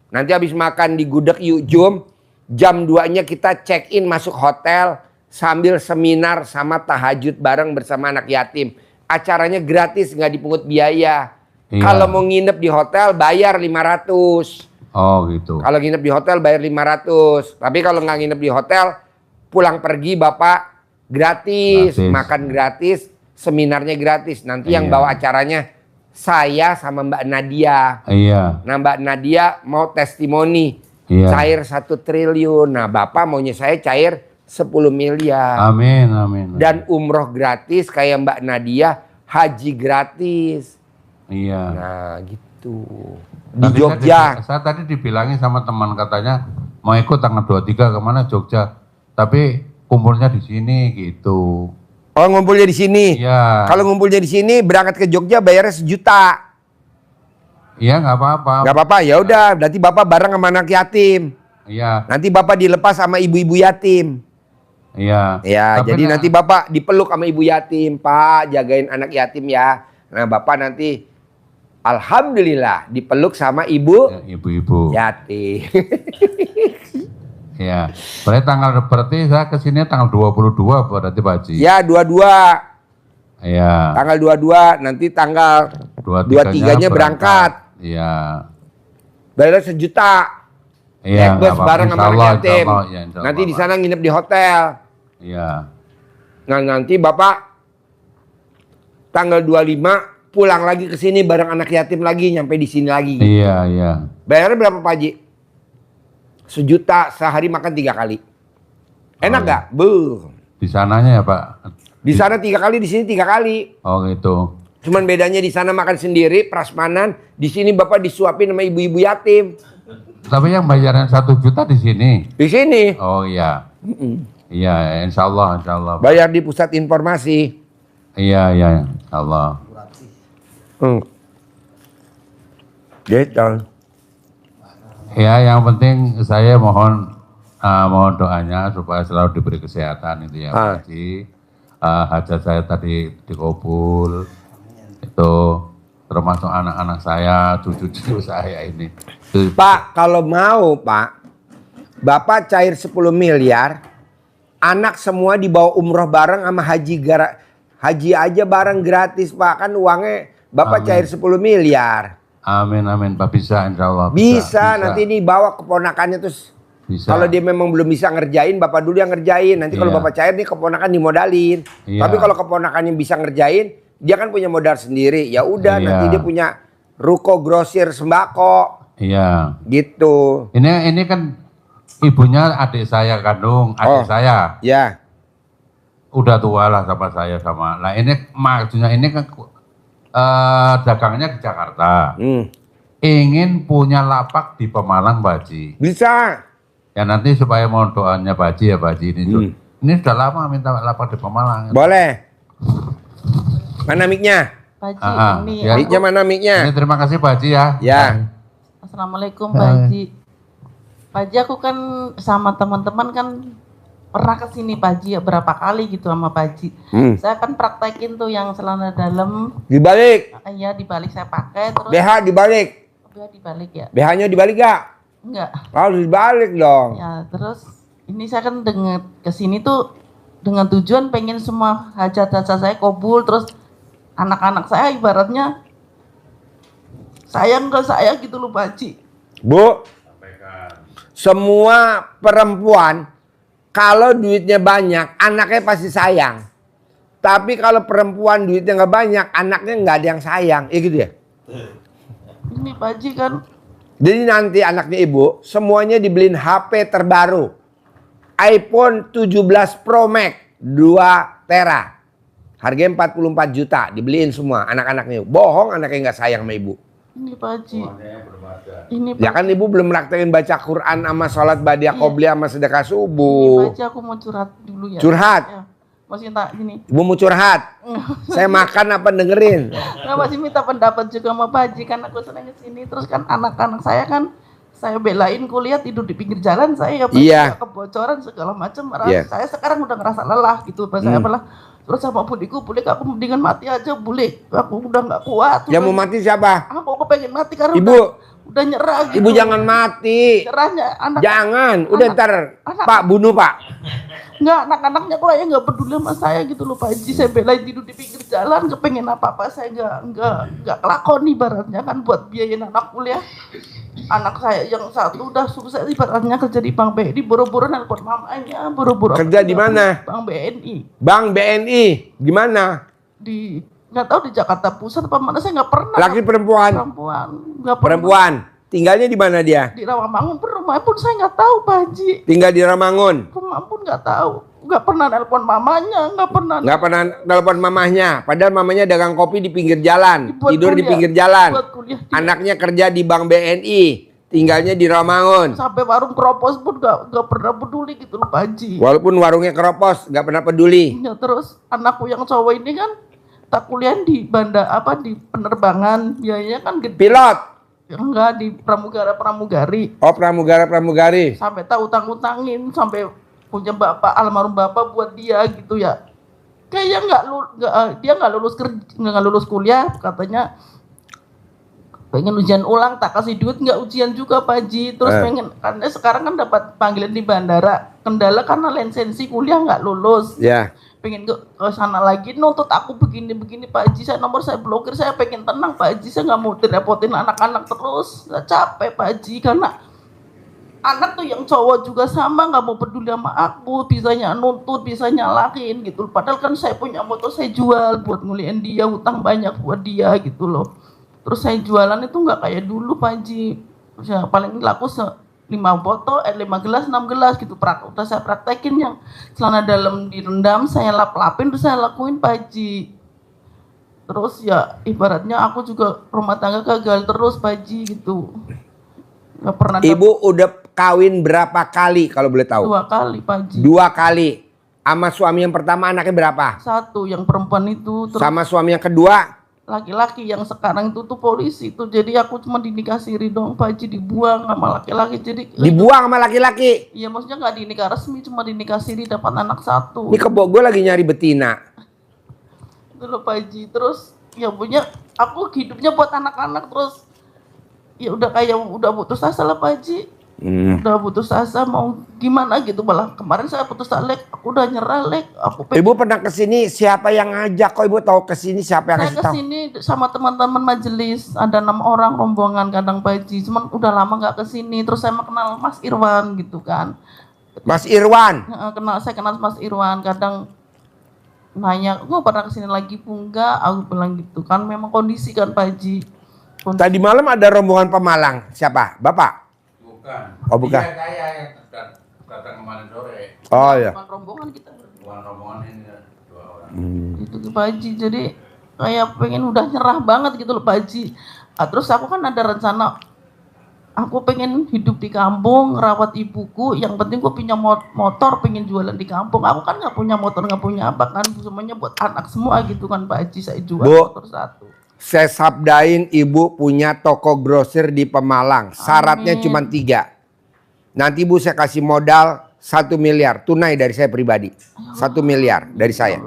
Nanti habis makan di Gudeg Yuk Jum, jam 2-nya kita check in masuk hotel sambil seminar sama tahajud bareng bersama anak yatim. Acaranya gratis, nggak dipungut biaya. Iya. Kalau mau nginep di hotel bayar 500. Oh gitu. Kalau nginep di hotel bayar 500. Tapi kalau nggak nginep di hotel, pulang pergi Bapak gratis, makan gratis, seminarnya gratis. Nanti yang Iya. bawa acaranya saya sama Mbak Nadia. Iya. Nah Mbak Nadia mau testimoni. Iya. Cair 1 triliun. Nah Bapak maunya saya cair 10 miliar. Amin, amin. Dan umroh gratis kayak Mbak Nadia, haji gratis. Iya. Nah gitu. Di Tadi Jogja. Saya tadi dibilangin sama teman katanya mau ikut tanggal 23 kemana Jogja. Tapi kumpulnya di sini gitu. Oh, ngumpulnya di sini. Iya. Kalau ngumpulnya di sini, berangkat ke Jogja bayarnya 1 juta. Iya, nggak apa-apa. Nggak apa-apa, ya udah. Berarti Bapak bareng sama anak yatim. Iya, Nanti Bapak dilepas sama ibu-ibu yatim. iya. Ya, Tapi jadi nanti Bapak dipeluk sama ibu yatim. Pak, jagain anak yatim ya. Nah, Bapak nanti alhamdulillah dipeluk sama ibu ibu-ibu. yatim. Iya. Berarti saya kesini tanggal 22 berarti Pak Haji. Ya, 22. Iya. Tanggal 22, nanti tanggal 23-nya berangkat. Iya. Bayar 1 juta. Iya. Naik bus nggak apa-apa. bareng sama anak Insyaallah, yatim. insyaallah. Ya, insyaallah, Nanti di Pak. sana nginep di hotel. Iya. Nah, nanti Bapak tanggal 25 pulang lagi ke sini bareng anak yatim lagi, nyampe di sini lagi. Iya, iya. Bayarnya berapa Pak Haji? 1 juta sehari makan 3 kali. Enak nggak? Di sananya ya Pak. Di sana 3 kali, di sini 3 kali. Oh gitu. Cuman bedanya di sana makan sendiri, prasmanan. Di sini Bapak disuapin sama ibu-ibu yatim. Tapi yang bayarnya 1 juta di sini. Di sini. Oh iya. Iya, insya Allah, insya Allah. Bayar di pusat informasi. Iya, iya, insya Allah. Gitu. Ya, yang penting saya mohon doanya supaya selalu diberi kesehatan itu ya Pak Haji. Hajat saya tadi dikabul. Itu termasuk anak-anak saya, cucu-cucu saya ini. Itu, Pak, kalau mau Pak, Bapak cair 10 miliar, anak semua dibawa umroh bareng sama haji aja bareng gratis Pak. Kan uangnya Bapak Amin. cair 10 miliar. amin, amin Pak, bisa insya Allah. Bisa, nanti ini bawa keponakannya terus. Bisa. Kalau dia memang belum bisa ngerjain, Bapak dulu yang ngerjain. Nanti kalau Iya. Bapak cair nih keponakan dimodalin. Iya. Tapi kalau keponakannya bisa ngerjain, dia kan punya modal sendiri. Ya udah, Iya. nanti dia punya ruko grosir sembako Iya. gitu. Ini kan ibunya adik saya kandung, Oh. adik saya. Ya. Udah tua lah sama saya sama. Nah ini maksudnya ini kan dagangnya di Jakarta. Ingin punya lapak di Pemalang Pak Haji. Bisa. Ya nanti supaya mohon doanya Pak Haji ya Pak Haji ini. Ini sudah lama minta lapak di Pemalang. Boleh. Mana mic-nya? Pak Haji, Ah, ini ya. Mic-nya mana mic-nya? Ini terima kasih Pak Haji ya. Ya. Assalamualaikum Pak Haji. Pak Haji, aku kan sama teman-teman kan pernah kesini Pak Haji ya, berapa kali gitu sama Pak Haji. Saya kan praktekin tuh yang celana dalam, Dibalik. ya dibalik saya pakai terus BH dibalik. dibalik ya. BH-nya dibalik gak? Enggak. Harus dibalik dong. Ya terus ini saya kan dengan kesini tuh dengan tujuan pengen semua hajat-hajat saya kabul, terus anak-anak saya ibaratnya sayang ke saya gitu loh Pak Haji. Bu, semua perempuan kalau duitnya banyak, anaknya pasti sayang. Tapi kalau perempuan duitnya nggak banyak, anaknya nggak ada yang sayang. Ya gitu ya. Ini Pak Haji kan Jadi nanti anaknya ibu semuanya dibeliin HP terbaru. iPhone 17 Pro Max 2 tera. Harganya 44 juta dibeliin semua anak-anaknya. Bohong anaknya nggak sayang sama ibu. ini Pak Haji. Ini Pak Ya kan ibu belum praktekin baca Quran sama sholat badiah Iya. qobliyah sama sedekah Ini subuh. Pak Haji, aku mau curhat dulu ya. Curhat? Ya. Masih tak gini. Ibu mau curhat? Saya makan apa dengerin? Nah, masih minta pendapat juga sama Pak Haji, kan aku sering kesini. Terus kan anak-anak saya kan saya belain kuliah tidur di pinggir jalan, saya ya Iya. kebocoran segala macam. Iya. Saya sekarang udah ngerasa lelah gitu. Saya malah terus sama budiku, bulik aku mendingan mati aja, bulik. Aku udah nggak kuat. Yang mau mati siapa? Aku kepengen mati karena Ibu. udah nyerah gitu. Ibu jangan mati. Nyerahnya anak. Jangan. Udah ntar Pak bunuh Pak. Nggak, anak-anaknya kok ya nggak peduli sama saya gitu loh Pak Haji. Saya belain tidur di pinggir jalan, kepengen apa-apa saya nggak kelakon ibaratnya kan buat biayain anak kuliah. Anak saya yang satu udah sukses ibaratnya kerja di Bank BNI, boro-boro nelpon mamanya, boro-boro Kerja di mana? Bank BNI Bank BNI. Gimana? di nggak tahu di Jakarta Pusat apa mana, saya nggak pernah. Laki perempuan? Perempuan, nggak pernah. Perempuan. Tinggalnya di mana dia? Di Rawamangun, rumahnya pun saya nggak tahu Pak Haji. Tinggal di Ramangun. Rumah pun nggak tahu, nggak pernah nelpon mamanya, nggak pernah. Nggak pernah telepon mamahnya. Padahal mamanya dagang kopi di pinggir jalan. Buat Tidur di kuliah. pinggir jalan. Buat kuliah. Anaknya kerja di Bank BNI. tinggalnya di Rawamangun. Sampai warung keropos pun gak pernah peduli gitu loh Pak Haji. Walaupun warungnya keropos, nggak pernah peduli. Ya, terus anakku yang cowok ini kan tak kuliah di di penerbangan, biayanya kan gede. Pilot. Ya, enggak, di pramugari. Oh, pramugari. Sampai tak utang-utangin, sampai punya almarhum bapak buat dia gitu ya. Kayaknya dia nggak lulus kuliah, katanya pengen ujian ulang, tak kasih duit, nggak ujian juga Pak Haji. Terus pengen, karena sekarang kan dapat panggilan di bandara, kendala karena lisensi kuliah nggak lulus. Ya. Pengen ke sana lagi, nuntut aku begini Pak Haji, saya blokir, saya pengen tenang Pak Haji, saya nggak mau direpotin anak-anak terus, nggak capek Pak Haji, karena anak tuh yang cowok juga sama, nggak mau peduli sama aku, bisanya nuntut, bisa nyalahin gitu. Padahal kan saya punya motor, saya jual buat nguliin dia, utang banyak buat dia gitu loh. Terus saya jualan itu nggak kayak dulu Pak Haji, ya, paling laku 5 gelas, 6 gelas gitu. Udah saya praktekin yang celana dalam direndam, saya lap-lapin, terus saya lakuin Pak Haji. Terus ya ibaratnya aku juga rumah tangga gagal terus Pak Haji gitu. Gak pernah. Ibu udah kawin berapa kali kalau boleh tahu? 2 kali Pak Haji. 2 kali. Sama suami yang pertama anaknya berapa? 1 yang perempuan itu. Terus Sama suami yang kedua? laki-laki yang sekarang itu tuh polisi tuh, jadi aku cuma dinikah siri dong Pak Haji, dibuang sama laki-laki. Jadi Dibuang sama laki-laki? iya, maksudnya nggak dinikah resmi, cuma dinikah siri, dapat anak 1. Ini kebo gue lagi nyari betina. Itu loh Pak Haji. Terus ya punya aku hidupnya buat anak-anak, terus ya udah putus asa lah Pak Haji. Udah putus asa, mau gimana gitu. Malah kemarin saya putus asa, Lek, aku udah nyerah Lek. Ibu pernah kesini, siapa yang ngajak? Kok ibu tahu kesini, siapa yang saya ngasih tahu? kesini sama teman-teman majelis, ada 6 orang rombongan kadang Pak Haji, cuman udah lama nggak kesini. Terus saya kenal Mas Irwan gitu kan. Mas Irwan? Saya kenal Mas Irwan, kadang nanya, gue pernah kesini lagi pun enggak, aku bilang gitu kan. Memang kondisi kan Pak Haji. Tadi malam ada rombongan Pemalang, siapa? Bapak? Bukan. Oh, bukan. Iya, saya yang datang kemarin sore. Oh ya. Bukan rombongan kita. Bukan rombongan ini 2 orang. Itu Pak Haji, jadi kayak pengen udah nyerah banget gitu loh Pak Haji. Terus aku kan ada rencana, aku pengen hidup di kampung, rawat ibuku, yang penting gue punya motor, pengen jualan di kampung. Aku kan nggak punya motor, nggak punya apa kan, semuanya buat anak semua gitu kan Pak Haji. Saya jual motor 1. Saya sabdain ibu punya toko grosir di Pemalang. Syaratnya cuma 3. Nanti ibu saya kasih modal 1 miliar tunai dari saya pribadi. 1 miliar dari saya.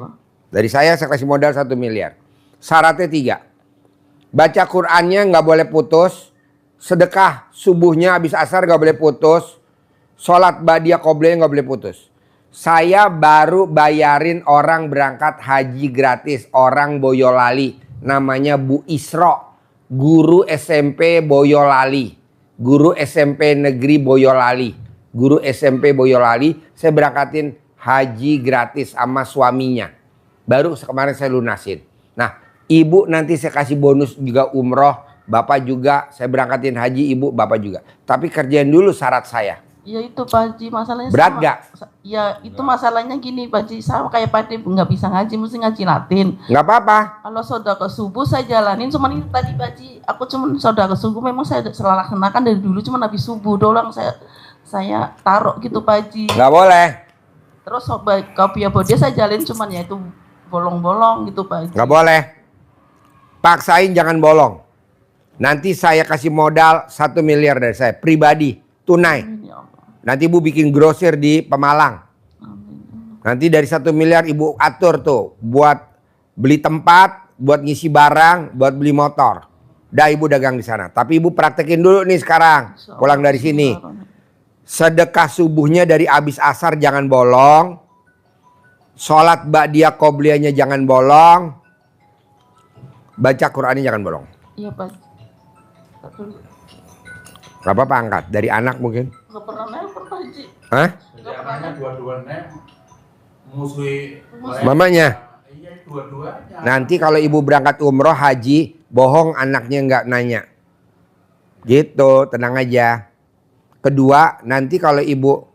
Dari saya kasih modal 1 miliar. Syaratnya 3. Baca Qur'annya nggak boleh putus. Sedekah subuhnya habis asar nggak boleh putus. Sholat ba'diyah qobliyah nggak boleh putus. Saya baru bayarin orang berangkat haji gratis. Orang Boyolali. Namanya Bu Isro, guru SMP Boyolali, guru SMP Negeri Boyolali, guru SMP Boyolali. Saya berangkatin haji gratis sama suaminya. Baru kemarin saya lunasin. Nah, ibu nanti saya kasih bonus juga umroh, bapak juga saya berangkatin haji, ibu bapak juga. Tapi kerjain dulu syarat saya. Ya itu Pak Haji, masalahnya berat sama. gak? Ya itu masalahnya gini Pak Haji, sama kayak Pak Haji nggak bisa ngaji, mesti ngaji Latin. Nggak apa-apa. Kalau saudara subuh saya jalanin, cuman ini tadi Pak Haji, aku cuman saudara subuh memang saya laksanakan dari dulu, cuman habis subuh doang saya taruh gitu Pak Haji. Nggak boleh. Terus kopi dia saya jalin, cuman ya itu bolong-bolong gitu Pak Haji. Nggak boleh. Paksain jangan bolong. Nanti saya kasih modal 1 miliar dari saya pribadi tunai. Ya Allah. Nanti ibu bikin grosir di Pemalang. Nanti dari 1 miliar ibu atur tuh buat beli tempat, buat ngisi barang, buat beli motor. Dah ibu dagang di sana. Tapi ibu praktekin dulu nih sekarang. Pulang dari sini. Sedekah subuhnya dari abis asar jangan bolong. Sholat ba'diyah qobliyahnya jangan bolong. Baca Qur'annya jangan bolong. Iya Pak. Gak apa-apa angkat. Dari anak mungkin. Gak pernah nelpon Pak Haji. Hah? Jadi anaknya dua-duanya musuhi Mamanya? Iya, dua-duanya. Nanti kalau ibu berangkat umroh haji, bohong anaknya nggak nanya. Gitu, tenang aja. Kedua, nanti kalau ibu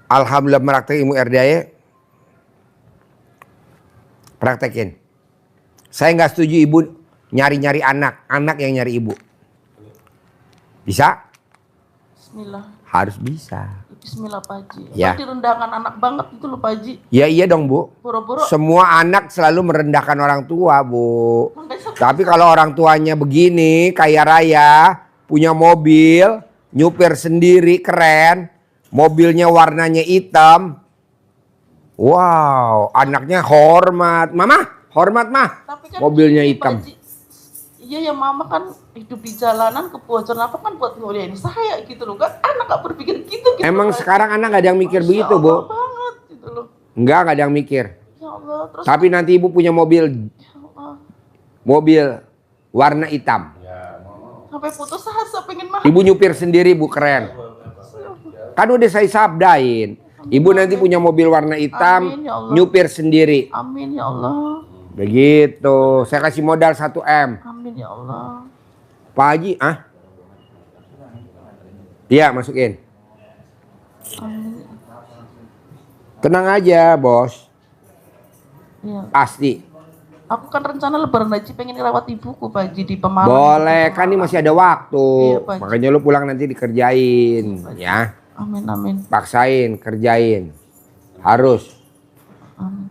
alhamdulillah praktek ilmu RDAE, praktekin. Saya nggak setuju ibu nyari-nyari anak yang nyari ibu. Bisa? Bismillah. Harus bisa. Bismillah Pak Haji. Ya. Berarti rendahkan anak banget itu loh Pak Haji. Ya iya dong Bu. Boro-boro. Semua anak selalu merendahkan orang tua Bu. Makanya Tapi kalau orang tuanya begini, kaya raya, punya mobil, nyupir sendiri, keren, mobilnya warnanya hitam. Wow, anaknya hormat. Mama, hormat mah. Tapi kan Mobilnya gini, Pak hitam. Haji. Iya ya mama kan hidup di jalanan kebocoran apa kan buat ngeliatin saya gitu loh kan anak gak berpikir gitu Emang Pak Haji. sekarang anak gak ada yang mikir Masya begitu Allah Bu? banget gitu loh. Enggak, gak ada yang mikir. Ya Allah terus Tapi nanti ibu punya mobil ya Allah, warna hitam. sampai putus asa pengen mah. Ibu nyupir sendiri Bu, keren. Kan udah saya sabdain. Ibu nanti punya mobil warna hitam, Amin, ya Allah. nyupir sendiri. Amin ya Allah. Begitu. Saya kasih modal 1 M. Amin ya Allah. Pak Haji, ah? Iya, masukin. Amin. Tenang aja, Bos. Ya. Pasti. Aku kan rencana lebaran haji pengen ngerawat ibuku Pak Haji di Pemalang. Boleh, kan ini masih ada waktu. Iya, Pak Haji. Makanya lu pulang nanti dikerjain, ya. Amin amin. Paksain, kerjain. Harus. Amin.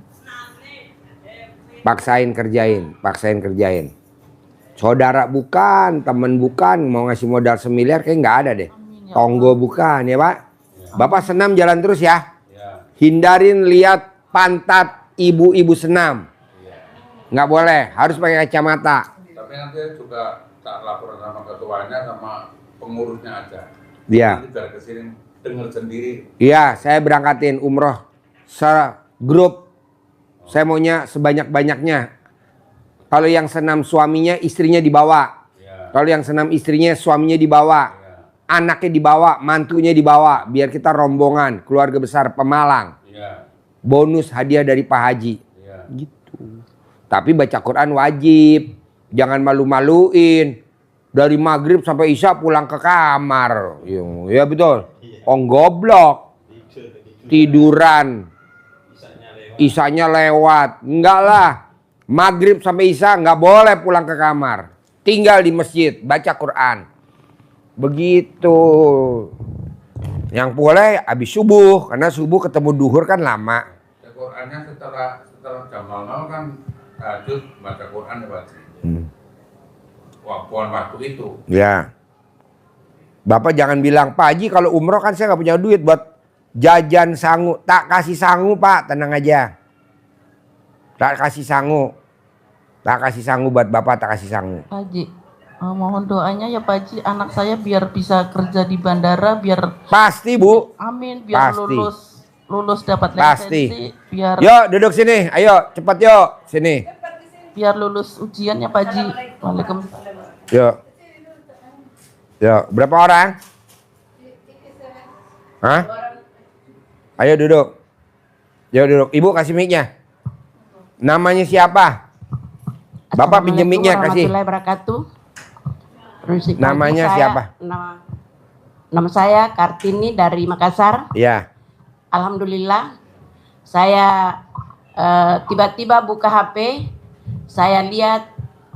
Paksain kerjain. Saudara bukan, temen bukan, mau ngasih modal 1 miliar kayak nggak ada deh. Amin, ya Tonggo bukan ya Pak. Bapak senam jalan terus ya. Hindarin lihat pantat ibu-ibu senam. Nggak boleh, harus pakai kacamata. Tapi nanti juga tak laporan sama ketuanya sama pengurusnya aja. Iya. Nanti biar kesini dengar sendiri. Iya, saya berangkatin umroh segrup. Saya maunya sebanyak-banyaknya. Kalau yang senam suaminya, istrinya dibawa. Ya. Kalau yang senam istrinya, suaminya dibawa. Anaknya dibawa, mantunya dibawa. Biar kita rombongan, keluarga besar Pemalang. Iya. Bonus hadiah dari Pak Haji. Iya. Gitu. Tapi baca Quran wajib. Jangan malu-maluin. Dari maghrib sampai isya pulang ke kamar. Ya betul. Goblok. Tiduran. Isanya lewat. Enggak lah. Maghrib sampai isya nggak boleh pulang ke kamar. Tinggal di masjid, baca Quran. Begitu. Yang boleh habis subuh. Karena subuh ketemu duhur kan lama. Qurannya setelah jam 00 kan tahajud baca Quran ya Pak. Waktu itu. Ya. Bapak jangan bilang, Pak Haji kalau umroh kan saya nggak punya duit buat jajan sangu. Tak kasih sangu Pak, tenang aja. Tak kasih sangu. Tak kasih sangu buat Bapak, tak kasih sangu. Pak Haji, mohon doanya ya Pak Haji anak saya biar bisa kerja di bandara biar Pasti Bu. amin biar Pasti. lulus dapat Pasti. lisensi biar Yuk duduk sini, ayo cepat yuk. Sini. biar lulus ujian ya Pak Haji. Waalaikumsalam. Yuk. Yuk, berapa orang? Hah? Ayo duduk. Yuk duduk. Ibu kasih mic-nya. Namanya siapa? Bapak pinjem mic-nya kasih. Warahmatullahi wabarakatuh. Terus Namanya siapa? Nama saya Kartini dari Makassar. Ya. Alhamdulillah saya tiba-tiba buka HP, saya lihat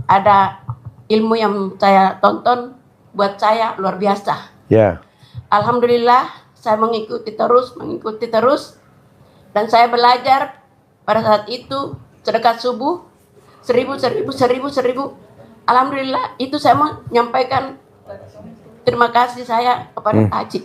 ada ilmu yang saya tonton buat saya luar biasa. Ya. Alhamdulillah saya mengikuti terus dan saya belajar pada saat itu sedekah subuh 1000. Alhamdulillah itu saya mau menyampaikan terima kasih saya kepada Pak Haji.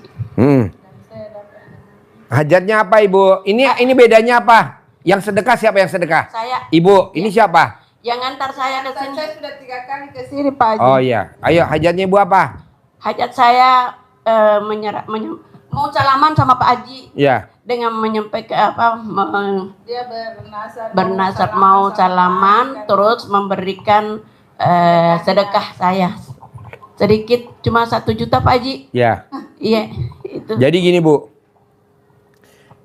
Hajatnya apa Ibu? Ini bedanya apa? Yang sedekah siapa yang sedekah? Saya Ibu, ini siapa? yang antar saya ke sini. Saya sudah 3 kali ke sini Pak Haji. Oh iya. Ayo hajatnya Ibu apa? Hajat saya mau salaman sama Pak Haji Ya. dengan menyampaikan Dia bernasab mau salaman terus memberikan sedekah saya sedikit cuma 1 juta Pak Haji. Ya. Iya itu. Jadi gini Bu.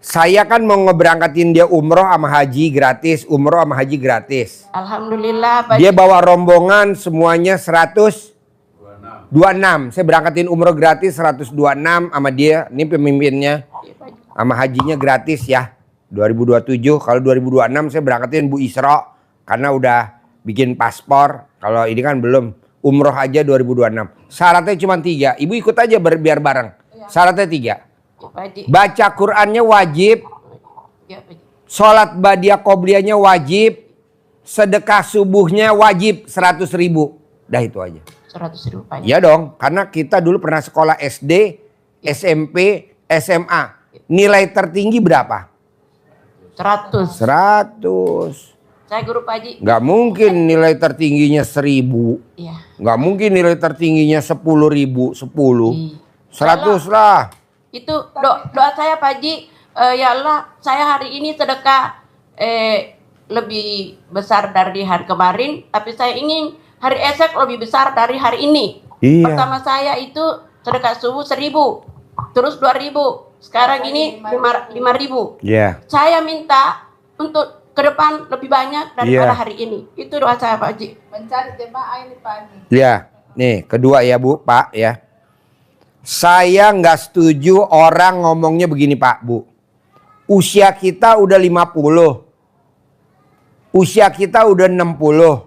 Saya kan mau ngeberangkatin dia umroh sama haji gratis. Umroh sama haji gratis. Alhamdulillah Pak Dia Haji. bawa rombongan semuanya 126. Saya berangkatin umroh gratis 126 sama dia. Ini pemimpinnya. Iya, Pak Haji. Sama hajinya gratis ya. 2027. Kalau 2026 saya berangkatin Bu Isra. Karena udah bikin paspor. Kalau ini kan belum. umroh aja 2026. Syaratnya cuma 3. Ibu ikut aja biar bareng. Syaratnya 3. Ya, Pak Haji. Baca Qurannya wajib. Ya, Pak Haji. Sholat badiah qobliyahnya wajib. Sedekah subuhnya wajib 100.000. Dah itu aja. 100.000 Pak Haji. Ya dong, karena kita dulu pernah sekolah SD, SMP, SMA. Nilai tertinggi berapa? 100. 100. Saya guru Pak Haji. Nggak mungkin nilai tertingginya 1000. Iya. Nggak mungkin nilai tertingginya 10.000, 10. Iya. 100 lah. Itu doa saya Pak Haji, ya Allah, saya hari ini sedekah lebih besar dari hari kemarin, tapi saya ingin hari esok lebih besar dari hari ini. Iya. Pertama saya itu sedekah subuh 1.000, terus 2.000, sekarang ini 5.000. Iya. Saya minta untuk ke depan lebih banyak daripada Iya. hari ini. Itu doa saya Pak Haji. Mencari jemaah ini Pak Haji. Ya, nih kedua ya Bu, Pak ya. Saya nggak setuju orang ngomongnya begini Pak, Bu. Usia kita udah 50. Usia kita udah 60.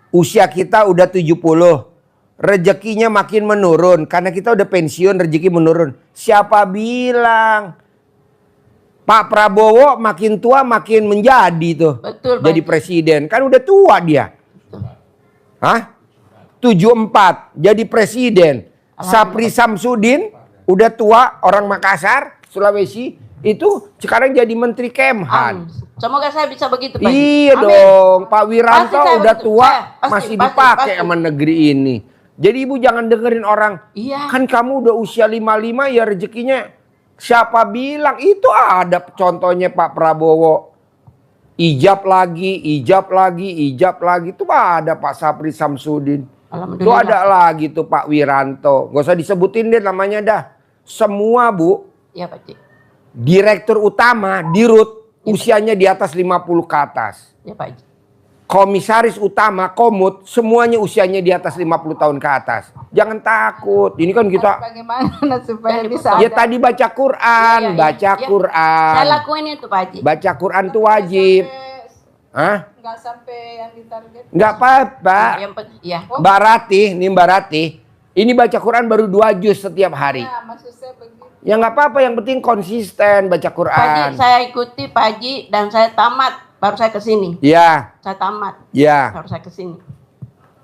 Usia kita udah 70. Rezekinya makin menurun. Karena kita udah pensiun, rezeki menurun. Siapa bilang? Pak Prabowo makin tua makin menjadi tuh. Betul, Pak. Jadi presiden. Kan udah tua dia. Hah? 74 jadi presiden. Sapri Samsudin udah tua, orang Makassar, Sulawesi, itu sekarang jadi menteri Kemhan. Semoga saya bisa begitu Pak Haji. Iya Amin. dong, Pak Wiranto Pasti saya udah begitu. tua, Pasti, masih pasti, dipakai pasti. sama negeri ini. Jadi ibu jangan dengerin orang, Iya. kan kamu udah usia 55 ya rezekinya. Siapa bilang? Itu ada contohnya Pak Prabowo. Ijab lagi, ijab lagi, ijab lagi. Itu ada Pak Sapri Samsudin. Itu Alhamdulillah. ada lagi tuh Pak Wiranto. Gak usah disebutin deh namanya dah. Semua Bu, Iya Pak Haji. direktur utama, dirut, usianya di atas 50 ke atas. Iya Pak Haji. Komisaris utama, komut, semuanya usianya di atas 50 tahun ke atas. Jangan takut. Ini kan kita, Bagaimana supaya bisa ya tadi baca Quran, Iya, iya, baca iya. Quran. Saya lakuin itu Pak Haji. Baca Quran tuh wajib. Hah? Nggak sampai yang ditarget. Nggak apa-apa. Iya. Mbak Ratih, nih Mbak Ratih. Ini baca Quran baru 2 juz setiap hari. Ya, maksud saya begitu. Ya nggak apa-apa, yang penting konsisten baca Pak Haji, Quran. saya ikuti Pak Haji dan saya tamat baru saya ke sini. Ya, Saya tamat ya. baru saya ke sini.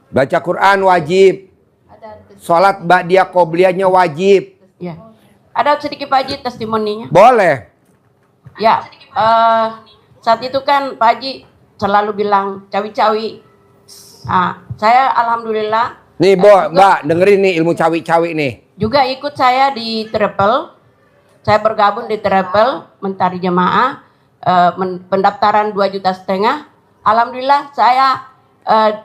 Baca Quran wajib. Sholat ba'diyah qobliyahnya wajib. Iya. Ada sedikit Pak Haji testimoninya. Boleh. Ya, saat itu kan Pak Haji selalu bilang cawi-cawi. Nah, saya alhamdulillah Nih Mbak, dengerin nih ilmu cawi-cawi nih. juga ikut saya di Travel. Saya bergabung di Travel, mencari jemaah, pendaftaran 2,5 juta. Alhamdulillah saya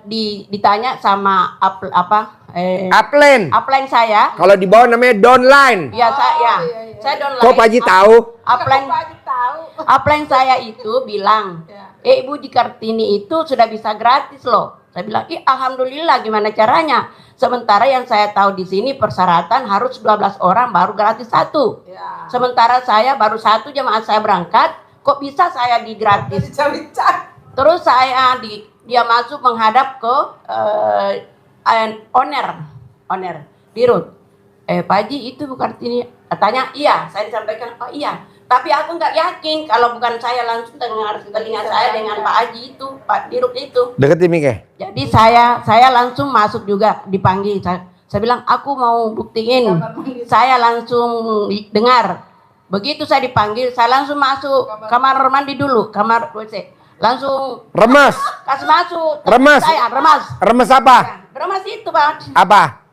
ditanya sama Upline. upline saya. Kalau di bawah namanya downline. Ya saya downline. Kok Pak Haji tahu? Upline, Pak Haji tahu. upline saya itu bilang, Ibu di Kartini itu sudah bisa gratis loh. Saya bilang, alhamdulillah, gimana caranya? Sementara yang saya tahu di sini persyaratan harus 12 orang baru gratis 1. Ya. Sementara saya baru 1 jemaah saya berangkat, kok bisa saya di gratis? Terus saya dia masuk menghadap ke owner dirut. Pak Haji itu bukan ini. Katanya iya, saya disampaikan oh iya. Tapi aku nggak yakin kalau bukan saya langsung dengar telinga saya dengan Pak Haji itu, Pak Dirut itu. Deketin Mike. Jadi saya langsung masuk juga dipanggil. Saya bilang aku mau buktiin. Saya langsung dengar. Begitu saya dipanggil, saya langsung masuk kamar mandi dulu, kamar WC. Langsung Remes. kasih masuk. Remes. Saya remas. Remes apa? Remas itu Pak. Apa?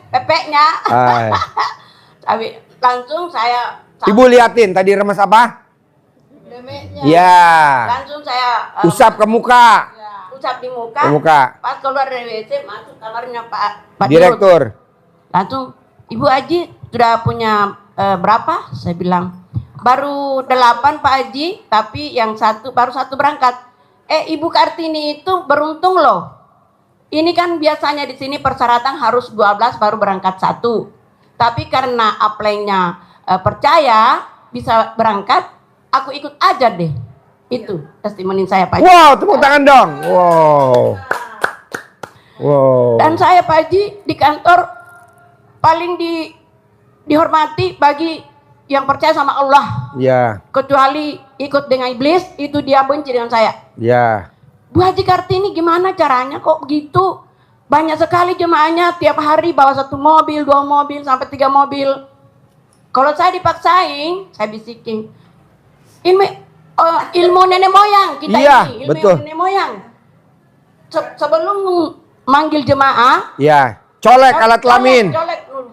Pepeknya. Ay. Tapi langsung saya Ibu liatin tadi remes apa? Memeknya. Ya. langsung saya Usap ke muka. usap di muka. Ke muka. Pas keluar dari WC masuk kamarnya Pak Dirut. Direktur. Langsung Ibu Haji sudah punya berapa? Saya bilang baru 8 Pak Haji, tapi yang baru satu berangkat. Ibu Kartini itu beruntung loh. Ini kan biasanya di sini persyaratan harus 12 baru berangkat 1. Tapi karena upline-nya percaya bisa berangkat, aku ikut aja deh. Itu testimoni saya Pak Haji. Wow, tepuk tangan dong. Wow. Wow. Dan saya Pak Haji di kantor paling dihormati bagi yang percaya sama Allah. Ya, Kecuali ikut dengan iblis, itu dia benci dengan saya. ya. Bu Haji Kartini gimana caranya kok begitu? Banyak sekali jemaahnya tiap hari bawa 1 mobil, 2 mobil, sampai 3 mobil. Kalau saya dipaksain, saya bisikin. Ilmu nenek moyang kita Iya, ini, ilmu betul. nenek moyang. Sebelum manggil jemaah, Ya, colek alat kelamin. colek dulu.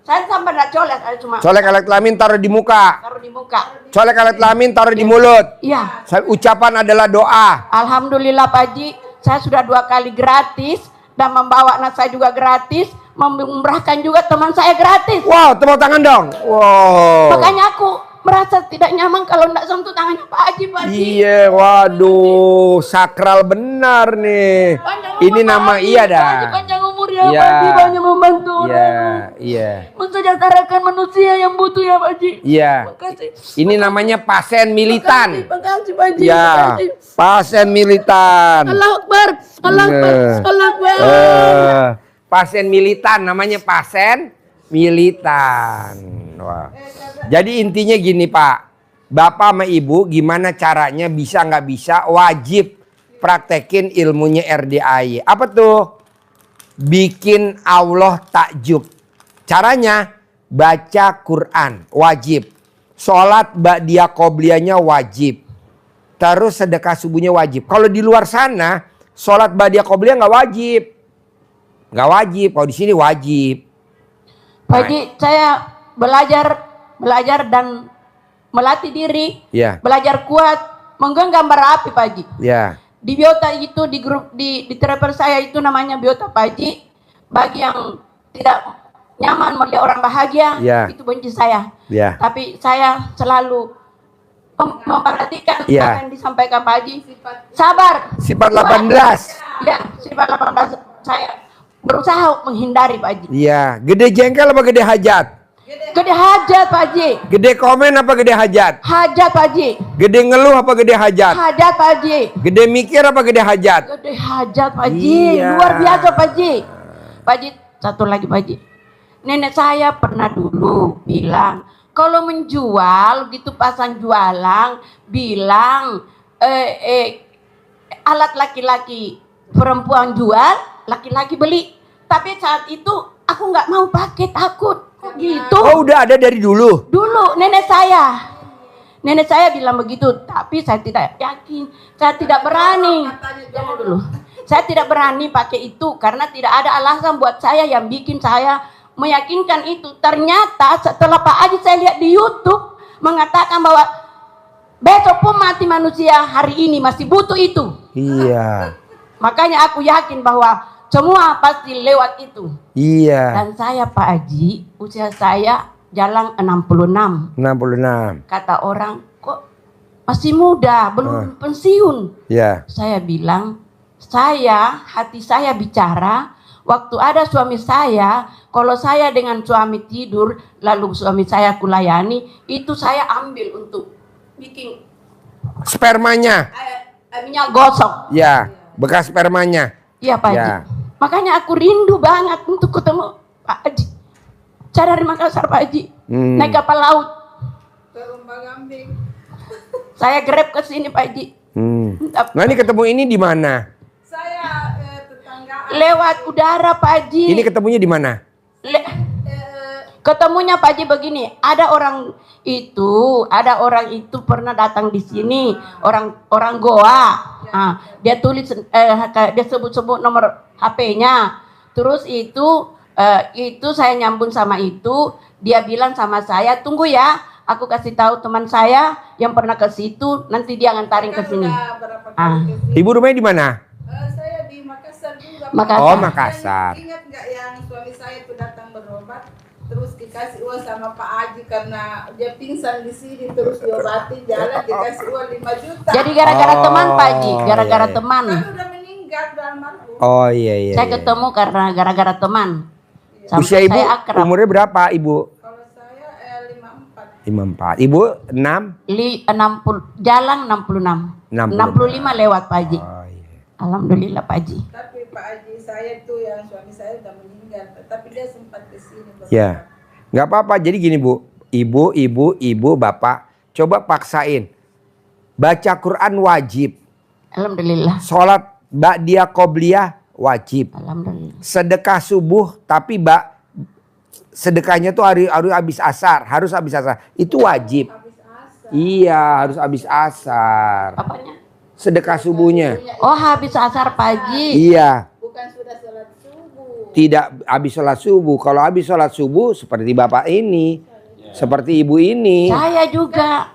Saya sampai enggak colek, cuma Colek alat kelamin taruh di muka. taruh di muka. Colek alat kelamin taruh di mulut. Iya. Ucapan adalah doa. Alhamdulillah Pak Haji, saya sudah 2 kali gratis dan membawa anak saya juga gratis, memberahkan juga teman saya gratis. Wow, tepuk tangan dong. Wow. Makanya aku merasa tidak nyaman kalau tidak sentuh tangannya Pak Haji, Pak Haji. Iya, waduh, sakral benar nih. Panjang Ini umur, nama Pak Haji, iya Pak Haji, dah. panjang umur ya Iya. Pak Haji, banyak membantu Iya, orang. iya, Mensejahterakan manusia yang butuh ya Pak Haji. iya. Makasih. Ini namanya pasien militan. Makasih Pak Haji. Ya, Makasih. pasien militan. Allah Akbar. Allah Akbar. Iya. Allah Akbar. Pasien militan, namanya pasien militan. Wah. Jadi intinya gini Pak, Bapak sama Ibu gimana caranya bisa nggak bisa wajib praktekin ilmunya RDAY. Apa tuh? Bikin Allah takjub. Caranya baca Quran wajib. Sholat ba'diyah qobliyahnya wajib. Terus sedekah subuhnya wajib. Kalau di luar sana sholat ba'diyah qobliyah nggak wajib. Nggak wajib. Kalau di sini wajib. Pak Haji, saya belajar dan melatih diri, Ya, belajar kuat, menggenggam bara api Pak Haji. ya, Di biota itu di grup di travel saya itu namanya biota Pak Haji. Bagi yang tidak nyaman melihat orang bahagia, Ya. itu benci saya. ya. Tapi saya selalu memperhatikan Ya. apa yang disampaikan Pak Haji. Sabar. Sifat 18. Ya, sifat 18 saya berusaha menghindari Pak Haji. Iya. Gede jengkel apa gede hajat? Gede hajat Pak Haji. Gede komen apa gede hajat? Hajat Pak Haji. Gede ngeluh apa gede hajat? Hajat Pak Haji. Gede mikir apa gede hajat? Gede hajat Pak Haji. Iya. Luar biasa Pak Haji. Pak Haji, satu lagi Pak Haji. Nenek saya pernah dulu bilang, kalau menjual gitu pasang jualan, bilang alat laki-laki perempuan jual, laki-laki beli. Tapi saat itu aku nggak mau pakai, takut. Kok gitu? Oh, udah ada dari dulu. Dulu nenek saya bilang begitu, tapi saya tidak yakin, saya tidak berani. Jangan dulu. Saya tidak berani pakai itu karena tidak ada alasan buat saya yang bikin saya meyakinkan itu. Ternyata setelah Pak Haji saya lihat di YouTube mengatakan bahwa besok pun mati manusia, hari ini masih butuh itu. Iya. Makanya aku yakin bahwa semua pasti lewat itu. Iya. Dan saya Pak Haji, usia saya jalan 66. 66. Kata orang, kok masih muda, belum pensiun. Iya. Saya bilang, hati saya bicara, waktu ada suami saya, kalau saya dengan suami tidur, lalu suami saya kulayani, itu saya ambil untuk bikin Spermanya. minyak gosok. Ya, bekas spermanya. Iya Pak Haji. Ya. Makanya aku rindu banget untuk ketemu Pak Haji. Saya dari Makassar Pak Haji, naik kapal laut. Saya grab ke sini Pak Haji. Nah, ini ketemu ini di mana? Saya tetangga. Lewat udara Pak Haji. Ini ketemunya di mana? Ketemunya Pak Haji begini, ada orang itu pernah datang di sini, orang Goa. Nah, dia tulis dia sebut-sebut nomor HP-nya. Terus itu saya nyambung sama itu, dia bilang sama saya, "Tunggu ya, aku kasih tahu teman saya yang pernah ke situ, nanti dia ngantarin ke sini." Ibu rumahnya di mana? Saya di Makassar juga. Makassar. Oh, Makassar. Ingat nggak yang suami saya itu datang berobat, terus dikasih uang sama Pak Haji karena dia pingsan di sini, terus diobati jalan dikasih uang 5 juta. Jadi gara-gara teman Pak Haji, gara-gara iya. teman. Kan udah meninggal udah almarhum. Oh iya. Saya ketemu karena gara-gara teman. Sampai Usia ibu saya akrab. umurnya berapa ibu? Kalau saya 54. 54. Ibu 6? 60 jalan 66. 65. 65 lewat Pak Haji. Oh iya. Alhamdulillah Pak Haji. Tapi Pak Haji, saya tuh yang suami saya udah meninggal, tapi dia sempat ke sini. Ya, nggak apa-apa. Jadi gini Bu, ibu, bapak, coba paksain. Baca Quran wajib. Alhamdulillah. Sholat ba'diyah qobliyah wajib. Alhamdulillah. Sedekah subuh, tapi sedekahnya tuh harus habis asar. Harus habis asar. Itu wajib. Iya, harus habis asar. Apanya? Sedekah subuhnya. Oh, habis asar pagi. Iya. Bukan sudah sholat subuh. Tidak habis sholat subuh. Kalau habis sholat subuh seperti bapak ini, seperti ibu ini. Saya juga.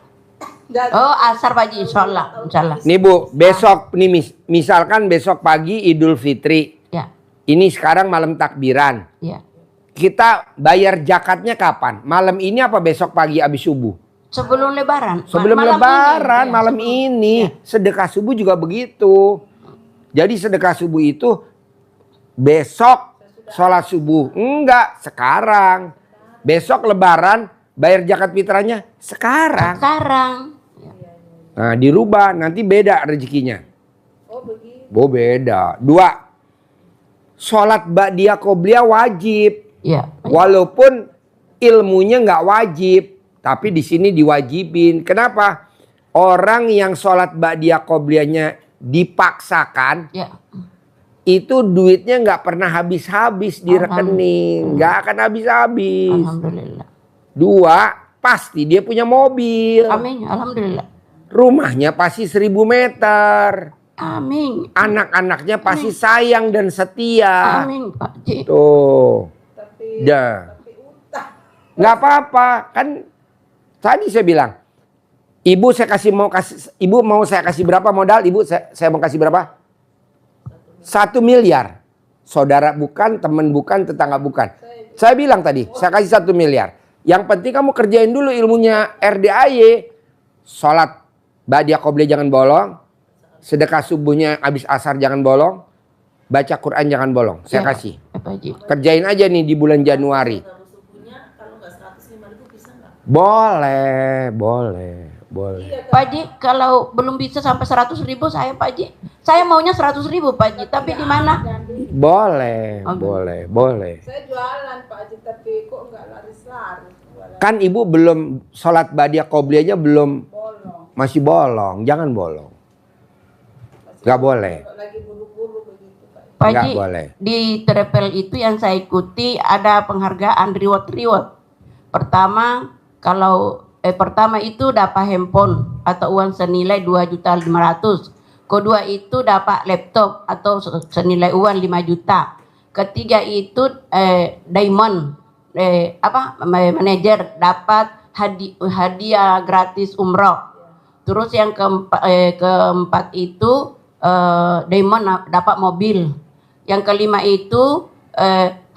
Oh, asar pagi, insyaallah. Nih Bu, besok nih misalkan besok pagi Idul Fitri. Ya, Ini sekarang malam takbiran. ya. Kita bayar zakatnya kapan? Malam ini apa besok pagi habis subuh? Sebelum lebaran. Sebelum Malam lebaran, ini. Ya, malam ini. Sedekah subuh juga begitu. Jadi sedekah subuh itu besok sholat subuh. Enggak, sekarang. Besok lebaran, bayar zakat fitrahnya sekarang. Sekarang. Nah, dirubah, nanti beda rezekinya. Oh begitu. Beda. 2. Sholat ba'diyah qobliyah wajib. Ya. Walaupun ilmunya nggak wajib. Tapi di sini diwajibin. Kenapa? Orang yang sholat ba'diyah qobliyahnya dipaksakan. Ya. Itu duitnya nggak pernah habis-habis di rekening. Nggak akan habis-habis. Alhamdulillah. 2. Pasti dia punya mobil. Amin. Alhamdulillah. Rumahnya pasti 1000 meter. Amin. Anak-anaknya pasti sayang dan setia. Amin, Pak Ji. Tuh. Tapi Dah. utah. Nggak apa-apa. Kan tadi saya bilang. Ibu mau saya kasih berapa modal? Ibu saya mau kasih berapa? 1 miliar. Saudara bukan, teman bukan, tetangga bukan. Saya bilang tadi, saya kasih 1 miliar. Yang penting kamu kerjain dulu ilmunya RDAY. Sholat ba'diyah qobliyah jangan bolong. Sedekah subuhnya habis asar jangan bolong. Baca Quran jangan bolong. Saya Ya, kasih. Pak Ji. Kerjain aja nih di bulan Januari. Boleh. Pak Ji, kalau belum bisa sampai 100.000 saya Pak Ji. Saya maunya 100.000 Pak Ji, tapi di mana? Boleh. Saya jualan Pak Haji, tapi kok nggak laris-laris. Jualan Kan ibu belum sholat ba'diyah qobliyahnya belum, bolong. masih bolong. Jangan bolong. Gak boleh. Lagi buru-buru begitu Pak. Pak Nggak Ji, boleh. di Trepel itu yang saya ikuti ada penghargaan reward. Pertama itu dapat handphone atau uang senilai 2.500.000. Kedua itu dapat laptop atau senilai uang 5 juta. Ketiga itu diamond manajer dapat hadiah gratis umroh. Terus yang keempat itu diamond dapat mobil. Yang kelima itu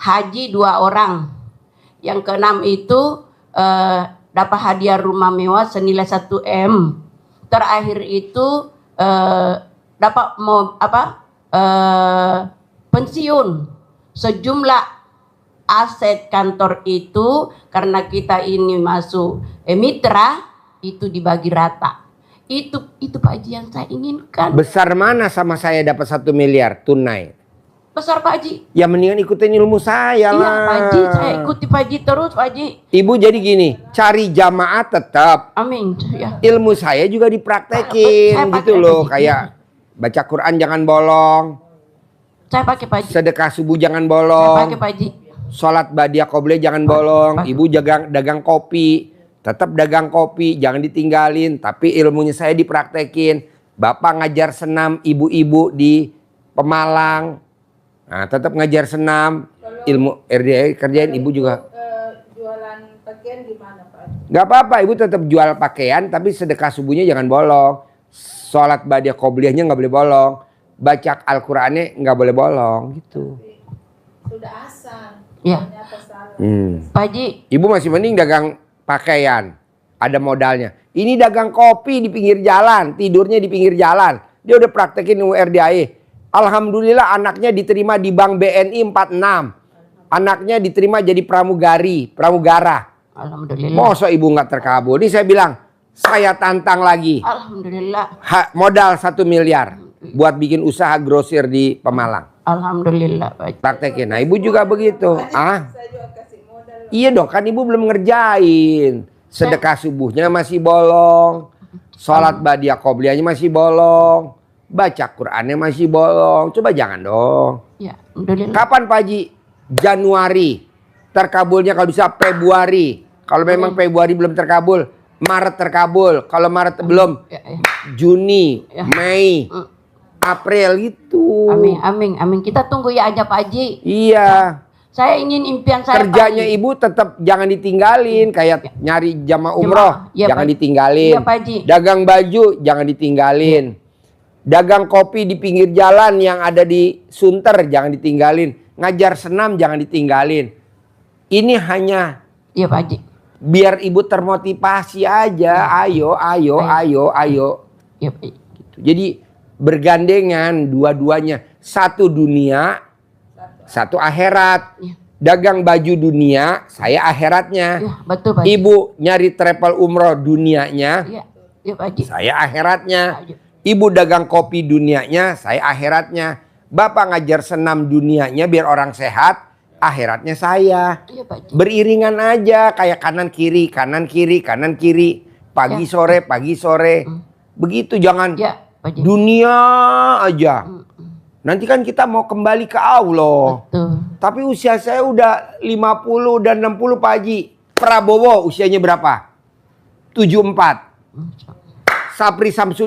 haji 2 orang. Yang keenam itu dapat hadiah rumah mewah senilai 1 M. Terakhir itu dapat pensiun sejumlah aset kantor itu karena kita ini masuk mitra itu dibagi rata. Itu Pak Haji yang saya inginkan. Besar mana sama saya dapat 1 miliar tunai? Besar Pak Haji. Ya mendingan ikutin ilmu saya Iya lah. Pak Haji, saya ikuti Pak Haji terus Pak Haji. Ibu jadi gini, cari jamaah tetap. Amin. Ya. Ilmu saya juga dipraktekin Saya pakai gitu loh. Pak Haji. Kayak baca Quran jangan bolong. Saya pakai Pak Haji. Sedekah subuh jangan Saya bolong. pakai Pak Haji. Sholat ba'diyah qobliyah jangan bolong. Pak. Ibu dagang kopi. Tetap dagang kopi, jangan ditinggalin. Tapi ilmunya saya dipraktekin. Bapak ngajar senam ibu-ibu di Pemalang. Nah, tetap ngajar senam. Ilmu RDA kerjain ibu juga. Jualan pakaian gimana Pak Haji? Gak apa-apa, ibu tetap jual pakaian. Tapi sedekah subuhnya jangan bolong. Sholat ba'diyah qobliyahnya gak boleh bolong. Baca Al-Qurannya gak boleh bolong. Gitu. Sudah asal. Ya. Ternyata salah. Pak Haji, Ibu masih mending dagang pakaian. Ada modalnya. Ini dagang kopi di pinggir jalan. Tidurnya di pinggir jalan. Dia udah praktekin URDAE. Alhamdulillah anaknya diterima di Bank BNI 46. Anaknya diterima jadi pramugara. alhamdulillah. Masa ibu nggak terkabul? Ini saya bilang, saya tantang lagi. Alhamdulillah. Modal 1 miliar. buat bikin usaha grosir di Pemalang. Alhamdulillah Pak Haji. Praktekin. Nah ibu juga begitu. Ah, Saya juga kasih modal. iya dong, kan ibu belum ngerjain. Sedekah subuhnya masih bolong. Sholat badiah qobliyahnya masih bolong. Baca Qur'annya masih bolong. Coba jangan dong. Ya, alhamdulillah. Kapan Pak Haji? Januari. Terkabulnya kalau bisa Februari. Kalau memang Februari belum terkabul, Maret terkabul. Kalau Maret belum, Ya, ya. Juni, Ya. Mei, April gitu. Amin, amin, amin. Kita tunggu ya aja Pak Haji. Iya. Saya ingin impian saya Kerjanya Pak Haji. ibu tetap jangan ditinggalin. Kayak nyari jamaah umroh, Iya, jangan Pak. ditinggalin. Iya, Pak Haji. Dagang baju, jangan ditinggalin. Dagang kopi di pinggir jalan yang ada di Sunter, jangan ditinggalin. Ngajar senam, jangan ditinggalin. Ini hanya Iya Pak Haji. biar ibu termotivasi aja. Ayo, ayo, ayo, ayo. Iya Pak Haji. Jadi bergandengan dua-duanya. Satu dunia, satu akhirat. Iya. Dagang baju dunia, saya akhiratnya. Iya, betul Pak Haji. Ibu nyari travel umroh dunianya, Iya, iya Pak Haji. saya akhiratnya. Pak Haji. Ibu dagang kopi dunianya, saya akhiratnya. Bapak ngajar senam dunianya biar orang sehat, akhiratnya saya. Iya Pak Haji. Beriringan aja kayak kanan kiri, kanan kiri, kanan kiri. Pagi sore, pagi sore. Begitu jangan Ya Pak Haji. dunia aja. Nanti kan kita mau kembali ke Allah. Betul. Tapi usia saya udah 50 dan 60 Pak Haji. Prabowo usianya berapa? 74. Sapri Samsudin